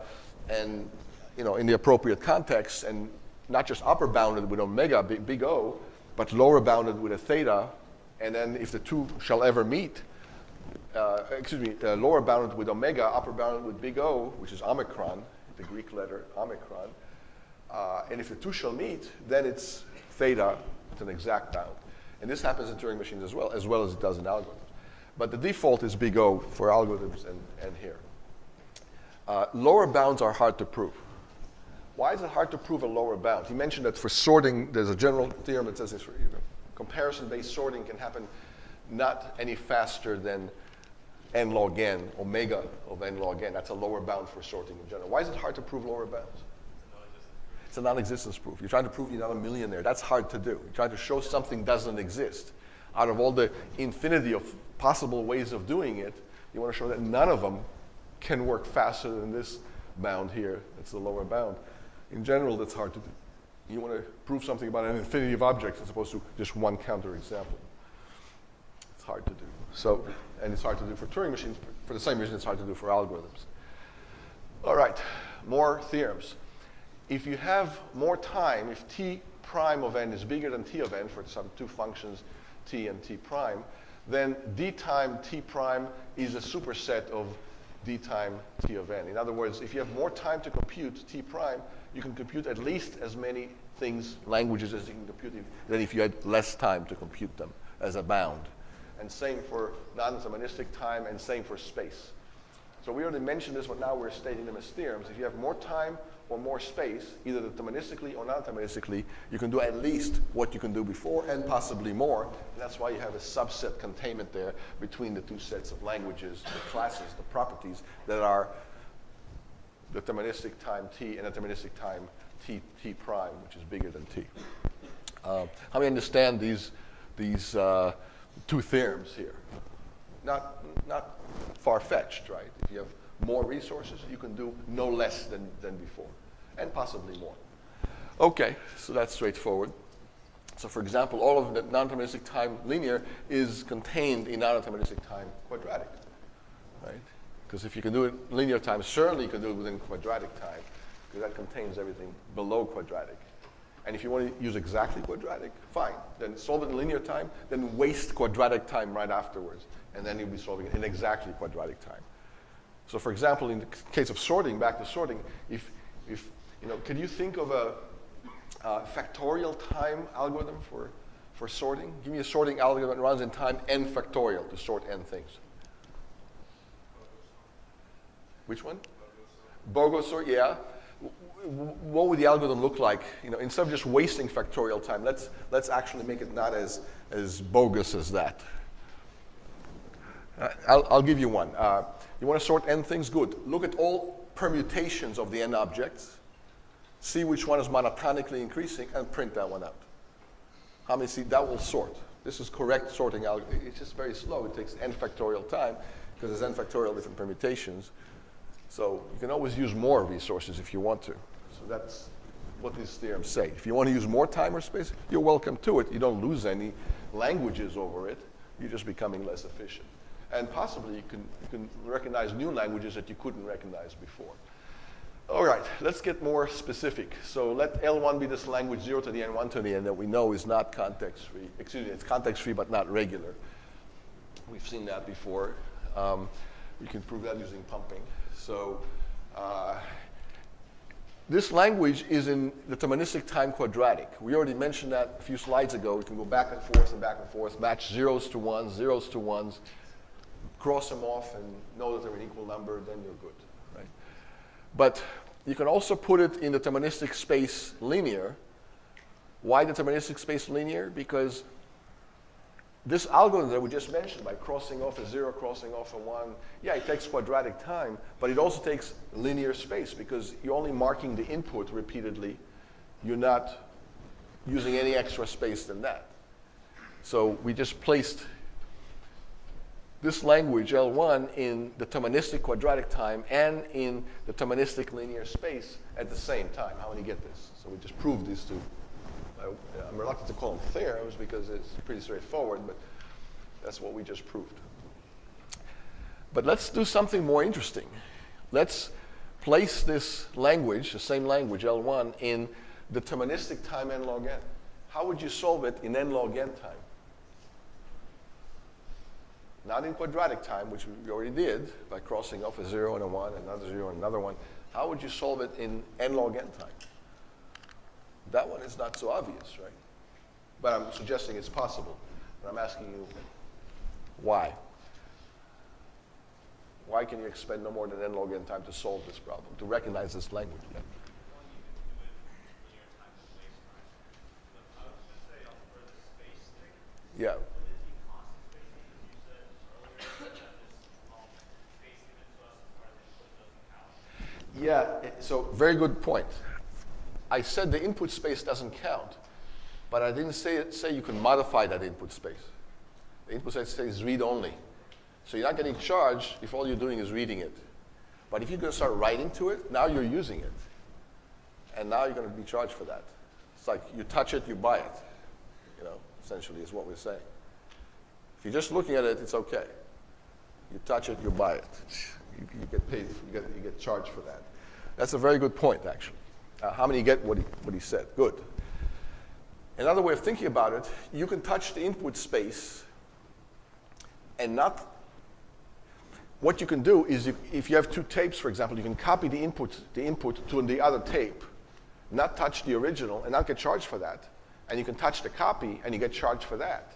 and in the appropriate context, and not just upper bounded with omega, big O, but lower bounded with a theta, and then if the two shall ever meet, lower bounded with omega, upper bounded with big O, which is omicron, the Greek letter omicron, and if the two shall meet, then it's theta, it's an exact bound. And this happens in Turing machines as well as it does in algorithms. But the default is big O for algorithms and here. Lower bounds are hard to prove. Why is it hard to prove a lower bound? He mentioned that for sorting, there's a general theorem that says this, comparison-based sorting can happen not any faster than n log n, omega of n log n. That's a lower bound for sorting in general. Why is it hard to prove lower bounds? It's a non-existence proof. You're trying to prove you're not a millionaire. That's hard to do. You're trying to show something doesn't exist. Out of all the infinity of possible ways of doing it, you want to show that none of them can work faster than this bound here. It's the lower bound. In general, that's hard to do. You want to prove something about an infinity of objects as opposed to just one counterexample. It's hard to do. So, and it's hard to do for Turing machines for the same reason it's hard to do for algorithms. All right, more theorems. If you have more time, if t prime of n is bigger than t of n for some two functions, t and t prime, then d time t prime is a superset of d time t of n. In other words, if you have more time to compute t prime, you can compute at least as many things, languages, as you can compute than if you had less time to compute them as a bound. And same for non-deterministic time, and same for space. So we already mentioned this, but now we're stating them as theorems. If you have more time or more space, either deterministically or non-deterministically, you can do at least what you can do before and possibly more. And that's why you have a subset containment there between the two sets of languages, the classes, the properties that are deterministic time t and deterministic time t prime, which is bigger than t. How many understand these two theorems here? Not far-fetched, right? If you have more resources, you can do no less than before, and possibly more. Okay, so that's straightforward. So for example, all of the non-deterministic time linear is contained in non-deterministic time quadratic, right? Because if you can do it in linear time, certainly you can do it within quadratic time, because that contains everything below quadratic. And if you want to use exactly quadratic, fine. Then solve it in linear time, then waste quadratic time right afterwards. And then you'll be solving it in exactly quadratic time. So for example, in the case of sorting, back to sorting, if can you think of a factorial time algorithm for sorting? Give me a sorting algorithm that runs in time n factorial to sort n things. Which one? Bogo sort, yeah. What would the algorithm look like? Instead of just wasting factorial time, let's actually make it not as bogus as that. I'll give you one. You want to sort n things? Good. Look at all permutations of the n objects, see which one is monotonically increasing, and print that one out. How many see? That will sort. This is correct sorting algorithm. It's just very slow. It takes n factorial time because there's n factorial different permutations. So you can always use more resources if you want to. So that's what these theorems say. If you want to use more time or space, you're welcome to it. You don't lose any languages over it. You're just becoming less efficient. And possibly you can recognize new languages that you couldn't recognize before. All right, let's get more specific. So let L1 be this language 0 to the n, 1 to the n that we know is not context-free. Excuse me, it's context-free but not regular. We've seen that before. We can prove that using pumping. So this language is in deterministic time quadratic. We already mentioned that a few slides ago. We can go back and forth, match zeros to ones, cross them off and know that they're an equal number, then you're good, right? But you can also put it in deterministic space linear. Why deterministic space linear? Because this algorithm that we just mentioned, by crossing off a 0, crossing off a 1, yeah, it takes quadratic time, but it also takes linear space because you're only marking the input repeatedly. You're not using any extra space than that. So we just placed this language, L1, in deterministic quadratic time and in deterministic linear space at the same time. How many get this? So we just proved these two. I'm reluctant to call them theorems because it's pretty straightforward, but that's what we just proved. But let's do something more interesting. Let's place this language, the same language, L1, in deterministic time n log n. How would you solve it in n log n time? Not in quadratic time, which we already did, by crossing off a 0 and a 1, another 0 and another 1. How would you solve it in n log n time? That one is not so obvious, right? But I'm suggesting it's possible. And I'm asking you, why? Why can you expend no more than n log n time to solve this problem, to recognize this language? Yeah. Yeah. Yeah, so very good point. I said the input space doesn't count, but I didn't say you can modify that input space. The input space is read only. So you're not getting charged if all you're doing is reading it. But if you're going to start writing to it, now you're using it. And now you're going to be charged for that. It's like you touch it, you buy it. You know, essentially is what we're saying. If you're just looking at it, it's okay. You touch it, you buy it. You get paid, you get charged for that. That's a very good point, actually. How many get what he said? Good. Another way of thinking about it, you can touch the input space and not. What you can do is, if you have two tapes, for example, you can copy the input to the other tape, not touch the original, and not get charged for that. And you can touch the copy, and you get charged for that.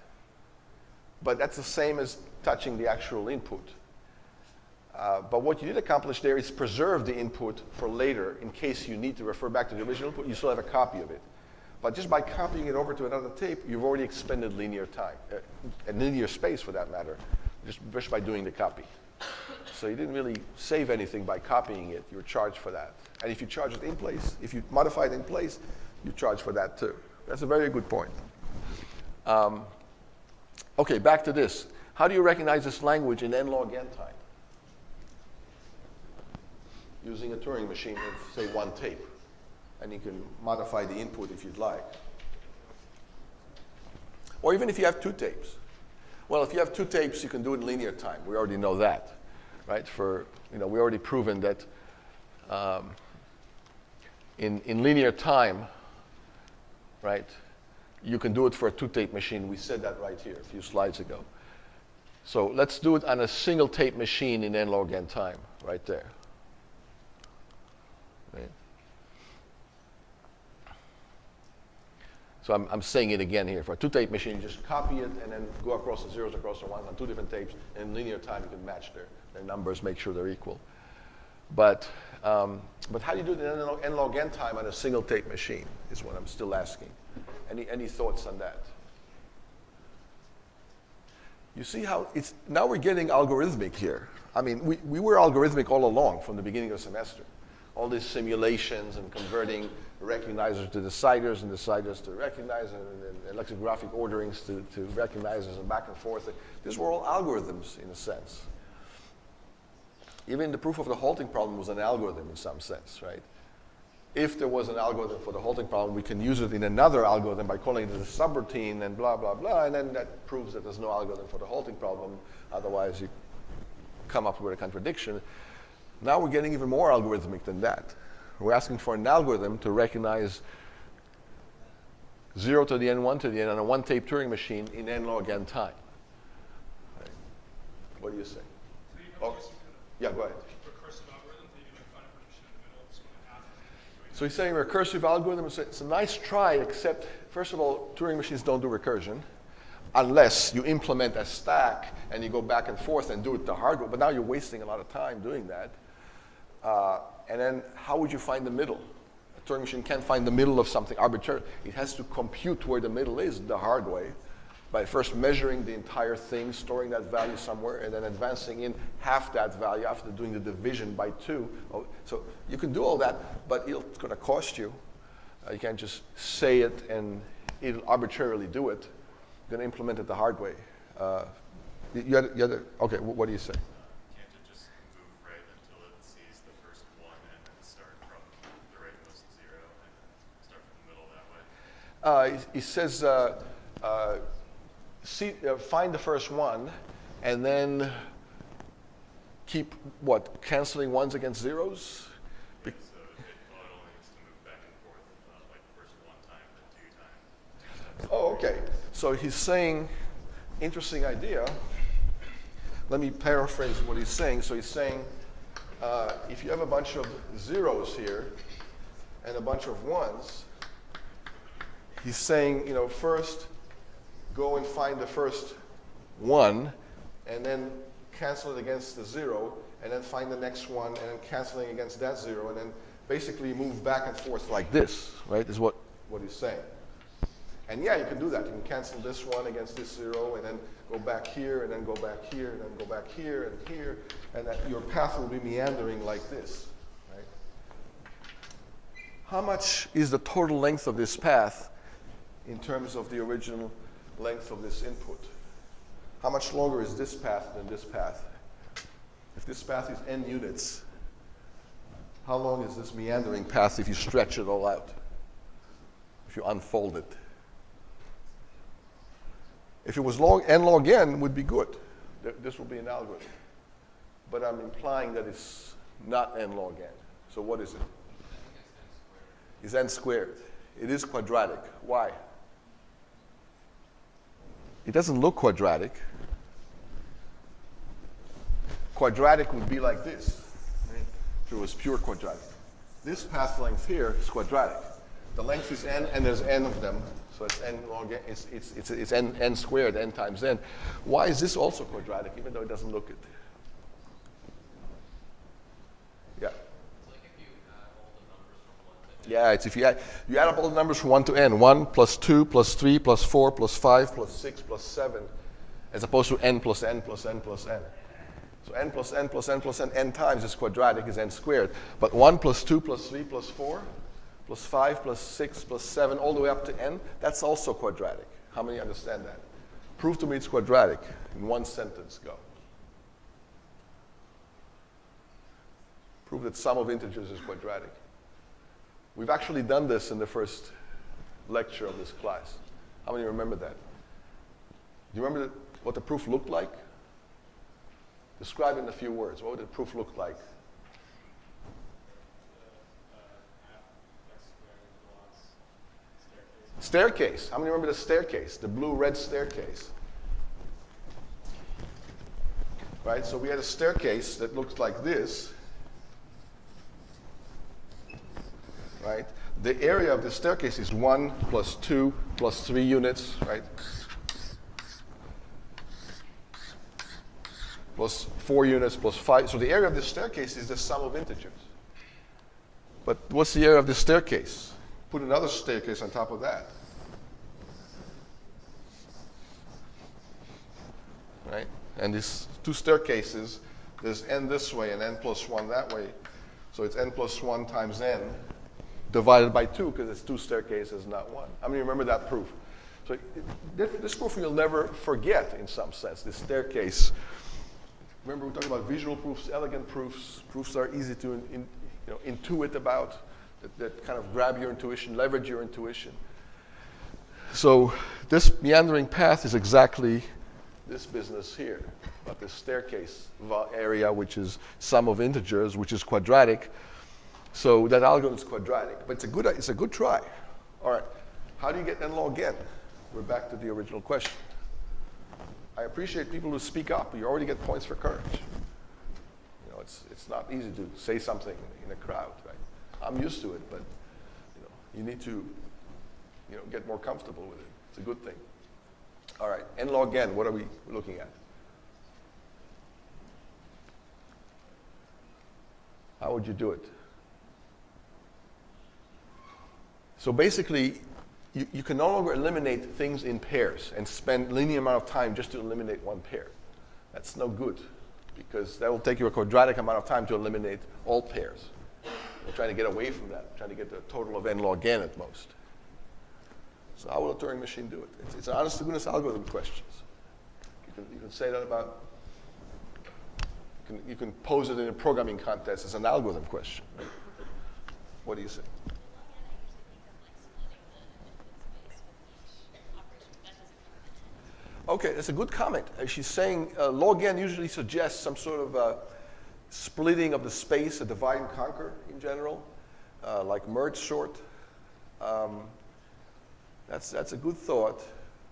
But that's the same as touching the actual input. But what you did accomplish there is preserve the input for later in case you need to refer back to the original input. You still have a copy of it. But just by copying it over to another tape, you've already expended linear time, and linear space for that matter, just by doing the copy. So you didn't really save anything by copying it. You were charged for that. And if you charge it in place, if you modify it in place, you charge for that too. That's a very good point. Okay, back to this. How do you recognize this language in n log n time? Using a Turing machine with, say, one tape. And you can modify the input if you'd like. Or even if you have two tapes. Well, if you have two tapes, you can do it in linear time. We already know that, right? We already proven that in linear time, right, you can do it for a two-tape machine. We said that right here a few slides ago. So let's do it on a single tape machine in n log n time, right there. Right. So I'm saying it again here. For a two-tape machine, just copy it and then go across the zeros, across the ones on two different tapes. And in linear time, you can match their numbers, make sure they're equal. But how do you do it in n log n time on a single tape machine is what I'm still asking. Any thoughts on that? You see how it's, now we're getting algorithmic here. I mean, we were algorithmic all along from the beginning of the semester. All these simulations and converting recognizers to deciders and deciders to recognizers and lexicographic orderings to recognizers and back and forth. These were all algorithms in a sense. Even the proof of the halting problem was an algorithm in some sense, right? If there was an algorithm for the halting problem, we can use it in another algorithm by calling it a subroutine and blah, blah, blah, and then that proves that there's no algorithm for the halting problem. Otherwise, you come up with a contradiction. Now we're getting even more algorithmic than that. We're asking for an algorithm to recognize 0 to the n, 1 to the n on a one-tape Turing machine in n log n time. Right. What do you say? Yeah, go ahead.
Recursive algorithm, maybe like find a prediction in the middle of sort of half.
So he's saying recursive algorithm, it's a nice try, except, first of all, Turing machines don't do recursion unless you implement a stack and you go back and forth and do it the hard way. But now you're wasting a lot of time doing that. And then how would you find the middle? A Turing machine can't find the middle of something arbitrary. It has to compute where the middle is the hard way by first measuring the entire thing, storing that value somewhere, and then advancing in half that value after doing the division by 2. So you can do all that, but it's going to cost you. You can't just say it and it'll arbitrarily do it. You're going to implement it the hard way. Okay, what do you say?
Can't it just move right until it sees the first one and then start from the rightmost 0 and start from the middle that way?
He says, find the first one, and then keep, what, canceling ones against zeros?
So it only needs to move back and forth, like first 1 time, then 2 times.
Oh, okay. So he's saying, interesting idea. Let me paraphrase what he's saying. So he's saying, if you have a bunch of zeros here and a bunch of ones, he's saying, first go and find the first one, and then cancel it against the 0, and then find the next one, and then canceling against that 0, and then basically move back and forth like this, right, is what he's saying. And yeah, you can do that. You can cancel this one against this 0, and then go back here, and then go back here, and then go back here, and that your path will be meandering like this, right? How much is the total length of this path in terms of the original length of this input? How much longer is this path than this path? If this path is n units, how long is this meandering path if you stretch it all out? If you unfold it? If it was n log n, would be good. This will be an algorithm. But I'm implying that it's not n log n. So what is it? It's n squared. It is quadratic. Why? It doesn't look quadratic. Quadratic would be like this, right? If it was pure quadratic. This path length here is quadratic. The length is n, and there's n of them. So it's n log n. It's n squared, n times n. Why is this also quadratic, even though it doesn't look it? Yeah. Yeah, it's if you add up all the numbers from 1 to n, 1 plus 2 plus 3 plus 4 plus 5 plus 6 plus 7, as opposed to n plus n plus n plus n. So n plus n plus n plus n times is quadratic, is n squared. But 1 plus 2 plus 3 plus 4 plus 5 plus 6 plus 7 all the way up to n, that's also quadratic. How many understand that? Prove to me it's quadratic. In one sentence, go. Prove that sum of integers is quadratic. We've actually done this in the first lecture of this class. How many remember that? Do you remember what the proof looked like? Describe it in a few words. What would the proof look like? Staircase. How many remember the staircase? The blue-red staircase. Right? So we had a staircase that looked like this. Right? The area of the staircase is 1 plus 2 plus 3 units, right? Plus 4 units plus 5. So the area of the staircase is the sum of integers. But what's the area of the staircase? Put another staircase on top of that. right? And these two staircases, there's n this way and n plus 1 that way. So it's n plus 1 times n divided by 2 because it's two staircases, not one. How many remember that proof? So this proof you'll never forget in some sense, this staircase. Remember we talked about visual proofs, elegant proofs, proofs that are easy to intuit about, that kind of grab your intuition, leverage your intuition. So this meandering path is exactly this business here, about this staircase area, which is sum of integers, which is quadratic. So that algorithm is quadratic, but it's a good try. All right, how do you get n log n? We're back to the original question. I appreciate people who speak up. You already get points for courage. You know, it's not easy to say something in a crowd, right? I'm used to it, but you need to get more comfortable with it. It's a good thing. All right, n log n, what are we looking at? How would you do it? So basically, you can no longer eliminate things in pairs and spend linear amount of time just to eliminate one pair. That's no good, because that will take you a quadratic amount of time to eliminate all pairs. We're trying to get away from that, trying to get the total of n log n at most. So how will a Turing machine do it? It's an honest-to-goodness algorithm questions. You can say that about, you can pose it in a programming contest as an algorithm question. Right? What do you say? Okay, that's a good comment. She's saying log n usually suggests some sort of splitting of the space, a divide and conquer in general, like merge sort. That's a good thought.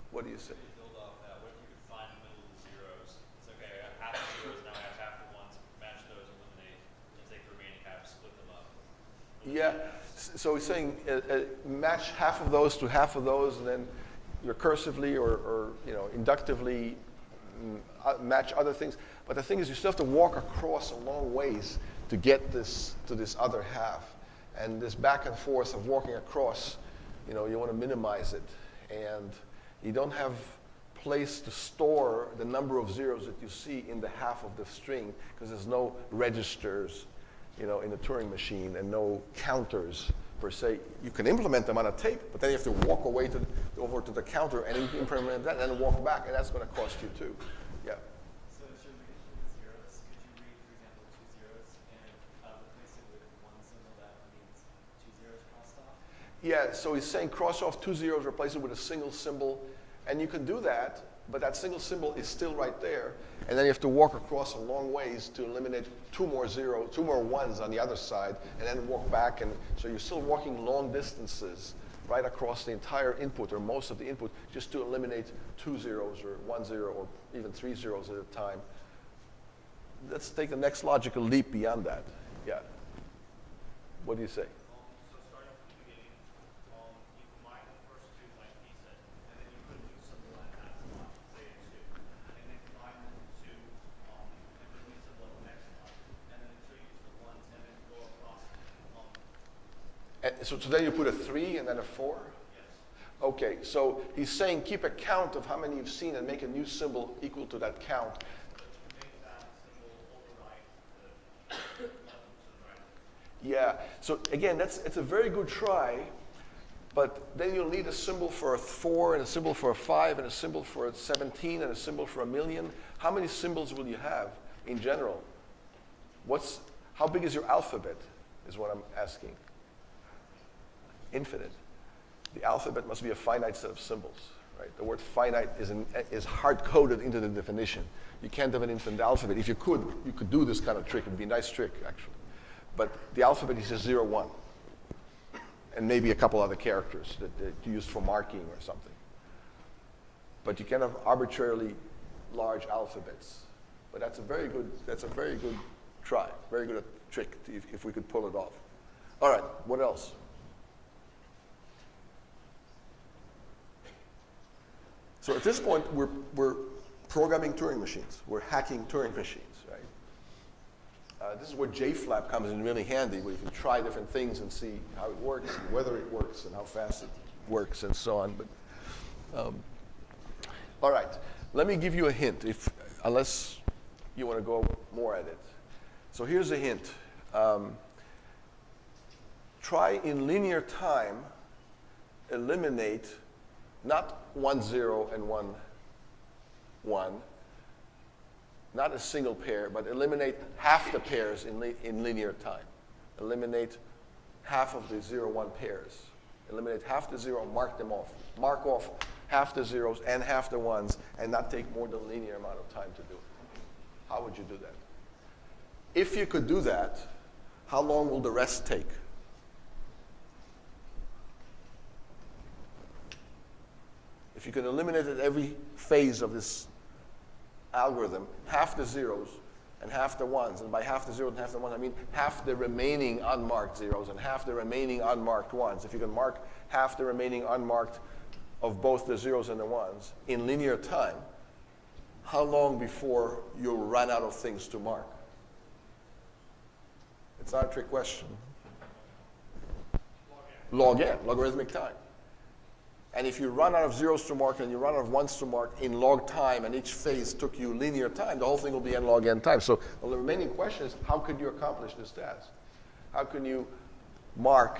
What do you say?
Build off that. What if you could find the middle of the zeros? It's okay, I have half the zeros, now I have half the ones, match those, eliminate, and take the remaining half, split them up.
Yeah, so he's saying match half of those to half of those, and then recursively or inductively match other things. But the thing is, you still have to walk across a long ways to get this to this other half. And this back and forth of walking across, you want to minimize it. And you don't have place to store the number of zeros that you see in the half of the string, because there's no registers, in the Turing machine, and no counters per se. You can implement them on a tape, but then you have to walk away over to the counter and implement that, and then walk back, and that's going to cost you too. Yeah.
So should we get the zeros? Could you read, for example, 2 zeros and replace it with one symbol that means 2 zeros crossed off?
Yeah, so he's saying cross off 2 zeros, replace it with a single symbol, and you can do that, but that single symbol is still right there, and then you have to walk across a long ways to eliminate 2 more ones on the other side, and then walk back, and so you're still walking long distances right across the entire input, or most of the input, just to eliminate 2 zeros, or 1 zero, or even 3 zeros at a time. Let's take the next logical leap beyond that. Yeah. What do you say?
So starting from the beginning, you combine the first two, like he said, and then you put a new symbol at that spot, say a 2, and then combine the 2, and put a new symbol at the next spot, and then until you use the ones, and then go across.
So then you put a 3 and then a 4?
Yes.
Okay, so he's saying keep a count of how many you've seen and make a new symbol equal to that count.
Make that symbol override the left to the right.
Yeah, so again, it's a very good try, but then you'll need a symbol for a 4 and a symbol for a 5 and a symbol for a 17 and a symbol for a million. How many symbols will you have in general? How big is your alphabet is what I'm asking. Infinite. The alphabet must be a finite set of symbols, right? The word finite is hard-coded into the definition. You can't have an infinite alphabet. If you could do this kind of trick. It would be a nice trick, actually. But the alphabet is just 0, 1. And maybe a couple other characters that you use for marking or something. But you can have arbitrarily large alphabets. But that's a very good try, very good trick if we could pull it off. All right, what else? So at this point, we're programming Turing machines. We're hacking Turing machines, right? This is where JFlap comes in really handy, where you can try different things and see how it works, and whether it works, and how fast it works, and so on. But all right, let me give you a hint. unless you want to go more at it. So here's a hint. Try in linear time, eliminate not 1, 0 and 1, 1, not a single pair, but eliminate half the pairs in linear time. Eliminate half of the 0, 1 pairs. Eliminate half the 0, mark them off. Mark off half the zeros and half the ones and not take more than a linear amount of time to do it. How would you do that? If you could do that, how long will the rest take? If you can eliminate at every phase of this algorithm, half the zeros and half the ones, and by half the zeros and half the ones, I mean half the remaining unmarked zeros and half the remaining unmarked ones. If you can mark half the remaining unmarked of both the zeros and the ones in linear time, how long before you'll run out of things to mark? It's not a trick question. Log n, logarithmic time. And if you run out of zeros to mark and you run out of ones to mark in log time and each phase took you linear time, the whole thing will be n log n time. So the remaining question is, how could you accomplish this task? How can you mark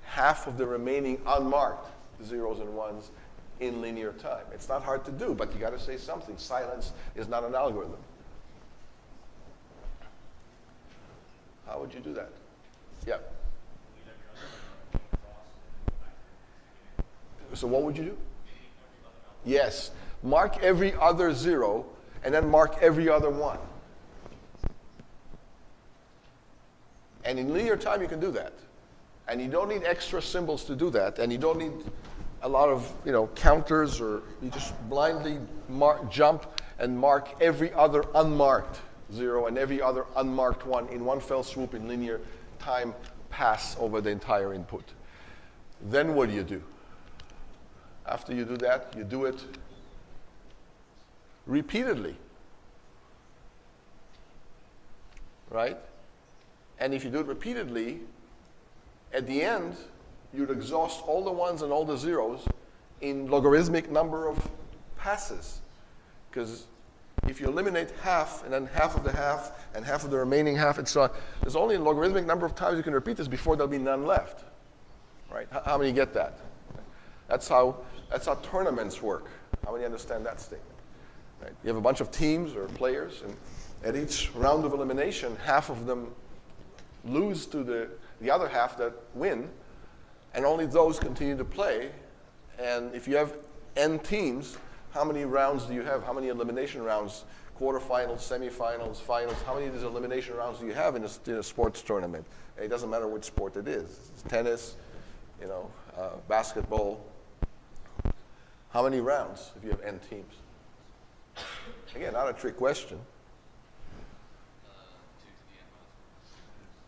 half of the remaining unmarked zeros and ones in linear time? It's not hard to do, but you got to say something. Silence is not an algorithm. How would you do that? Yeah. So what would you do? Yes. Mark every other 0 and then mark every other 1. And in linear time you can do that. And you don't need extra symbols to do that. And you don't need a lot of counters, or you just blindly jump and mark every other unmarked 0 and every other unmarked 1 in one fell swoop in linear time pass over the entire input. Then what do? After you do that, you do it repeatedly, right? And if you do it repeatedly, at the end, you'd exhaust all the ones and all the zeros in logarithmic number of passes. Because if you eliminate half, and then half of the half, and half of the remaining half, and so on, there's only a logarithmic number of times you can repeat this before there'll be none left, right? How many get that? That's how tournaments work. How many understand that statement? Right? You have a bunch of teams or players, and at each round of elimination, half of them lose to the other half that win, and only those continue to play. And if you have n teams, how many rounds do you have? How many elimination rounds? Quarterfinals, semifinals, finals. How many of these elimination rounds do you have in a sports tournament? It doesn't matter which sport it is. It's tennis, basketball. How many rounds if you have n teams? Again, not a trick question.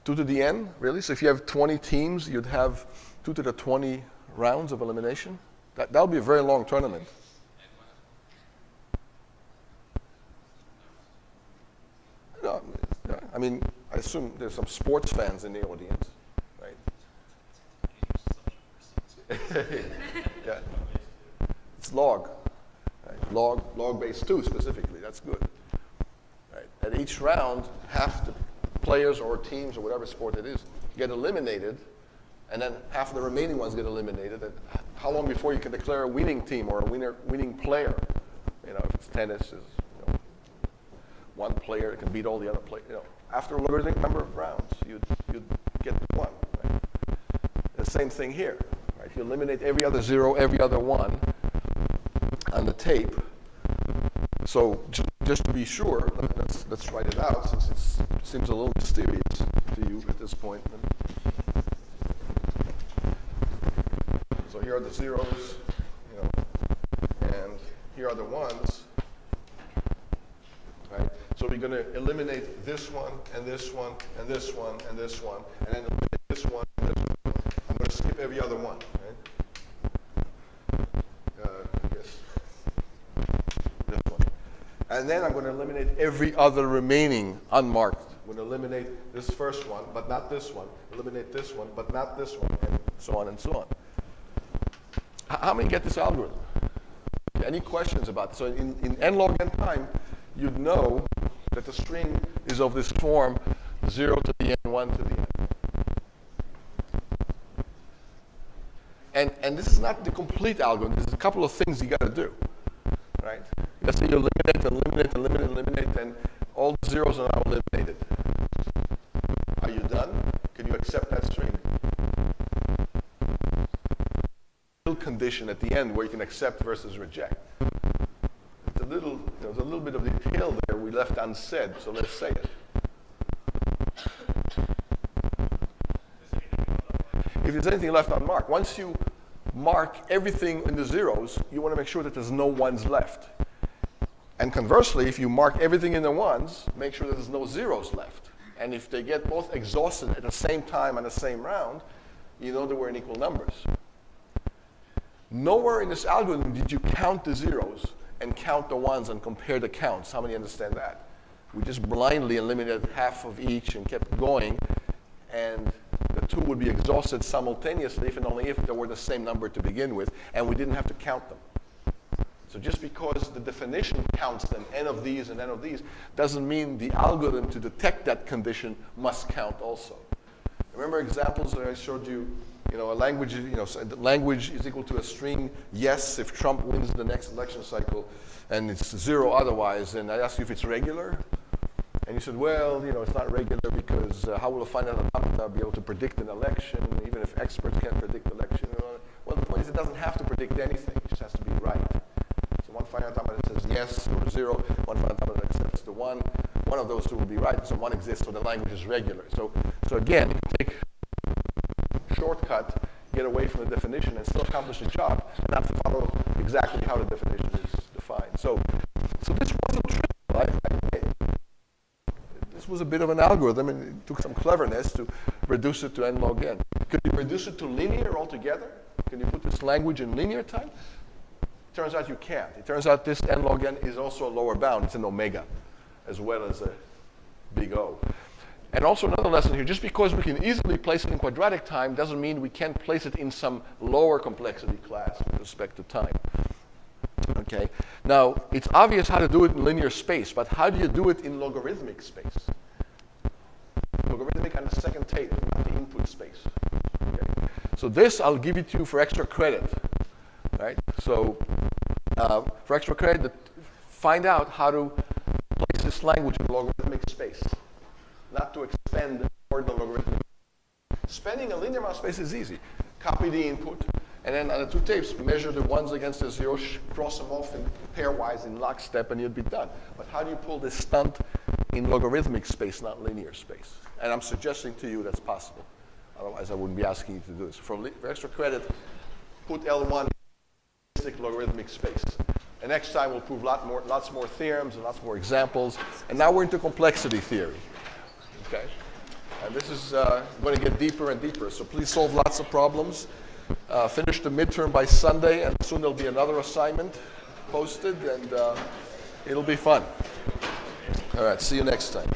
2 to the n, really? So if you have 20 teams, you'd have 2 to the 20 rounds of elimination? That would be a very long tournament. No, I mean, I assume there's some sports fans in the audience, right? Yeah. It's log. Right? Log base 2 specifically. That's good. Right? At each round, half the players or teams or whatever sport it is get eliminated, and then half of the remaining ones get eliminated. And how long before you can declare a winning team or a winning player? If it's tennis, is one player that can beat all the other players. After a logarithmic number of rounds, you'd get one. Right? The same thing here. Right? You eliminate every other 0, every other 1 on the tape. So just to be sure, let's write it out, since it seems a little mysterious to you at this point. So here are the zeros, and here are the ones. Right? So we're going to eliminate this one, and this one, and this one, and this one, and then eliminate this one, and this one. I'm going to skip every other one. Right? I guess this one. And then I'm going to eliminate every other remaining unmarked. I'm going to eliminate this first one, but not this one. Eliminate this one, but not this one, and so on and so on. How many get this algorithm? Any questions about this? So in n log n time, you'd know that the string is of this form, 0 to the n, 1 to the n. And this is not the complete algorithm. There's a couple of things you got to do, right? Let's say you eliminate, and all the zeros are now eliminated. Are you done? Can you accept that string? Condition at the end where you can accept versus reject. There's a little bit of detail there we left unsaid, so let's say it. If there's anything left unmarked, once you mark everything in the zeros, you want to make sure that there's no ones left. And conversely, if you mark everything in the ones, make sure that there's no zeros left. And if they get both exhausted at the same time on the same round, you know that we're in equal numbers. Nowhere in this algorithm did you count the zeros and count the ones and compare the counts. How many understand that? We just blindly eliminated half of each and kept going, and the two would be exhausted simultaneously if and only if they were the same number to begin with, and we didn't have to count them. So just because the definition counts them, n of these and n of these, doesn't mean the algorithm to detect that condition must count also. Remember examples that I showed you? A language, so the language is equal to a string yes if Trump wins the next election cycle, and it's 0 otherwise. And I asked you if it's regular, and you said, well, it's not regular because how will a finite automata be able to predict an election, even if experts can't predict the election? Well, the point is it doesn't have to predict anything; it just has to be right. So one finite automata says yes or 0, one finite automata accepts the 1. One of those two will be right, so one exists, so the language is regular. So again, you can take shortcut, get away from the definition and still accomplish the job, and not to follow exactly how the definition is defined. So this wasn't trivial. This was a bit of an algorithm, and it took some cleverness to reduce it to n log n. Could you reduce it to linear altogether? Can you put this language in linear time? Turns out you can't. It turns out this n log n is also a lower bound. It's an omega, as well as a big O. And also another lesson here, just because we can easily place it in quadratic time doesn't mean we can't place it in some lower complexity class with respect to time. Okay. Now, it's obvious how to do it in linear space, but how do you do it in logarithmic space? Logarithmic on the second tape, not the input space. Okay. So this I'll give it to you for extra credit. Right? So for extra credit, find out how to place this language in logarithmic space. Not to expand more than logarithmic. Spending a linear amount of space is easy. Copy the input, and then on the two tapes, measure the ones against the zeros, cross them off in pairwise in lockstep, and you'll be done. But how do you pull this stunt in logarithmic space, not linear space? And I'm suggesting to you that's possible. Otherwise, I wouldn't be asking you to do this. For extra credit, put L1 in logarithmic space. And next time, we'll prove lots more theorems and lots more examples. And now we're into complexity theory. Okay? And this is going to get deeper and deeper. So please solve lots of problems. Finish the midterm by Sunday, and soon there'll be another assignment posted, and it'll be fun. All right, see you next time.